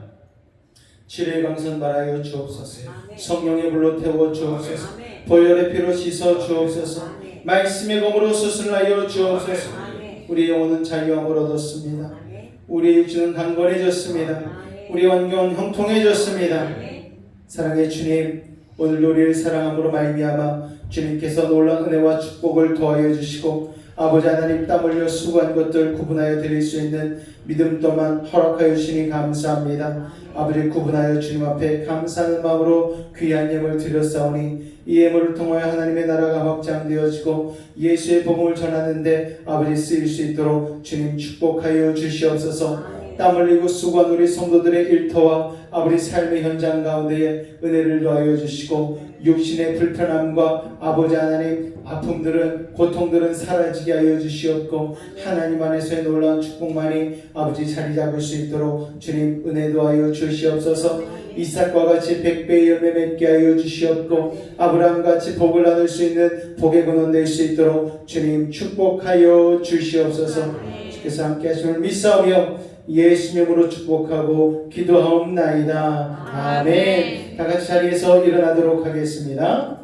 A: 치료의 강선 말하여 주옵소서.
C: 아멘.
A: 성령의 불로 태워 주옵소서.
C: 아멘.
A: 보혈의 피로 씻어 주옵소서.
C: 아멘.
A: 말씀의 검으로 수술하여 주옵소서.
C: 아멘.
A: 우리 영혼은 자유함을 얻었습니다.
C: 아멘.
A: 우리 육신은 강건해졌습니다.
C: 아멘.
A: 우리 환경은 형통해졌습니다.
C: 아멘.
A: 사랑의 주님, 오늘 우리를 사랑함으로 말미암아 주님께서 놀라운 은혜와 축복을 더하여 주시고 아버지 하나님 땀 흘려 수고한 것들 구분하여 드릴 수 있는 믿음 또한 허락하여 주시니 감사합니다. 아버지 구분하여 주님 앞에 감사하는 마음으로 귀한 예물 드렸사오니 이 예물을 통하여 하나님의 나라가 확장되어지고 예수의 복음을 전하는데 아버지 쓰일 수 있도록 주님 축복하여 주시옵소서. 땀 흘리고 수고한 우리 성도들의 일터와 아버지 삶의 현장 가운데에 은혜를 더하여 주시고 육신의 불편함과 아버지 하나님 아픔들은 고통들은 사라지게 하여 주시옵고 하나님 안에서의 놀라운 축복만이 아버지 자리 잡을 수 있도록 주님 은혜 더하여 주시옵소서. 이삭과 같이 100배의 열매 맺게 하여 주시옵고 아브라함 같이 복을 나눌 수 있는 복의 근원 될 수 있도록 주님 축복하여 주시옵소서. 주께서 함께 하심을 믿사오며 예수님으로 축복하고 기도하옵나이다. 아멘. 다 같이 자리에서 일어나도록 하겠습니다.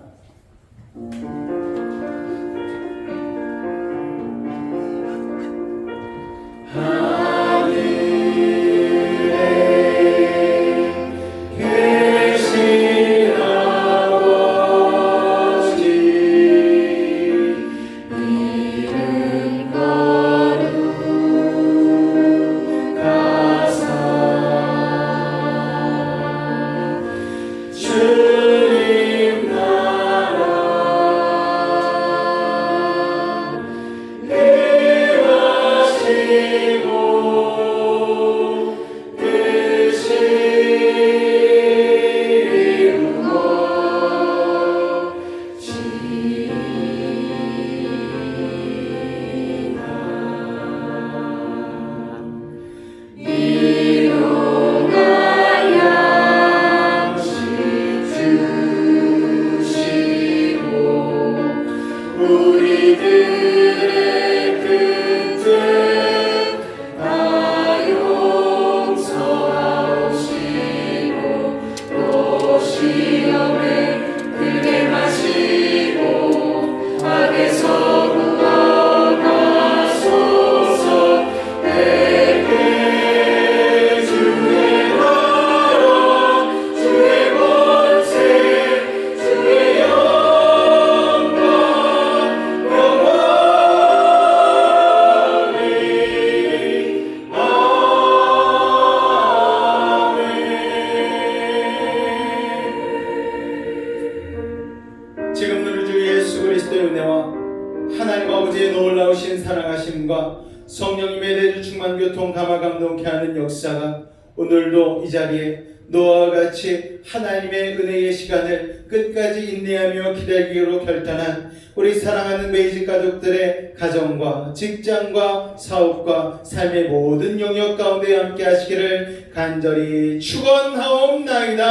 A: 하나님 아버지의 놀라우신 사랑하심과 성령님의 내주 충만 교통 감화 감동케 하는 역사가 오늘도 이 자리에 너와 같이 하나님의 은혜의 시간을 끝까지 인내하며 기다리기로 결단한 우리 사랑하는 메이지 가족들의 가정과 직장과 사업과 삶의 모든 영역 가운데 함께 하시기를 간절히 축원하옵나이다.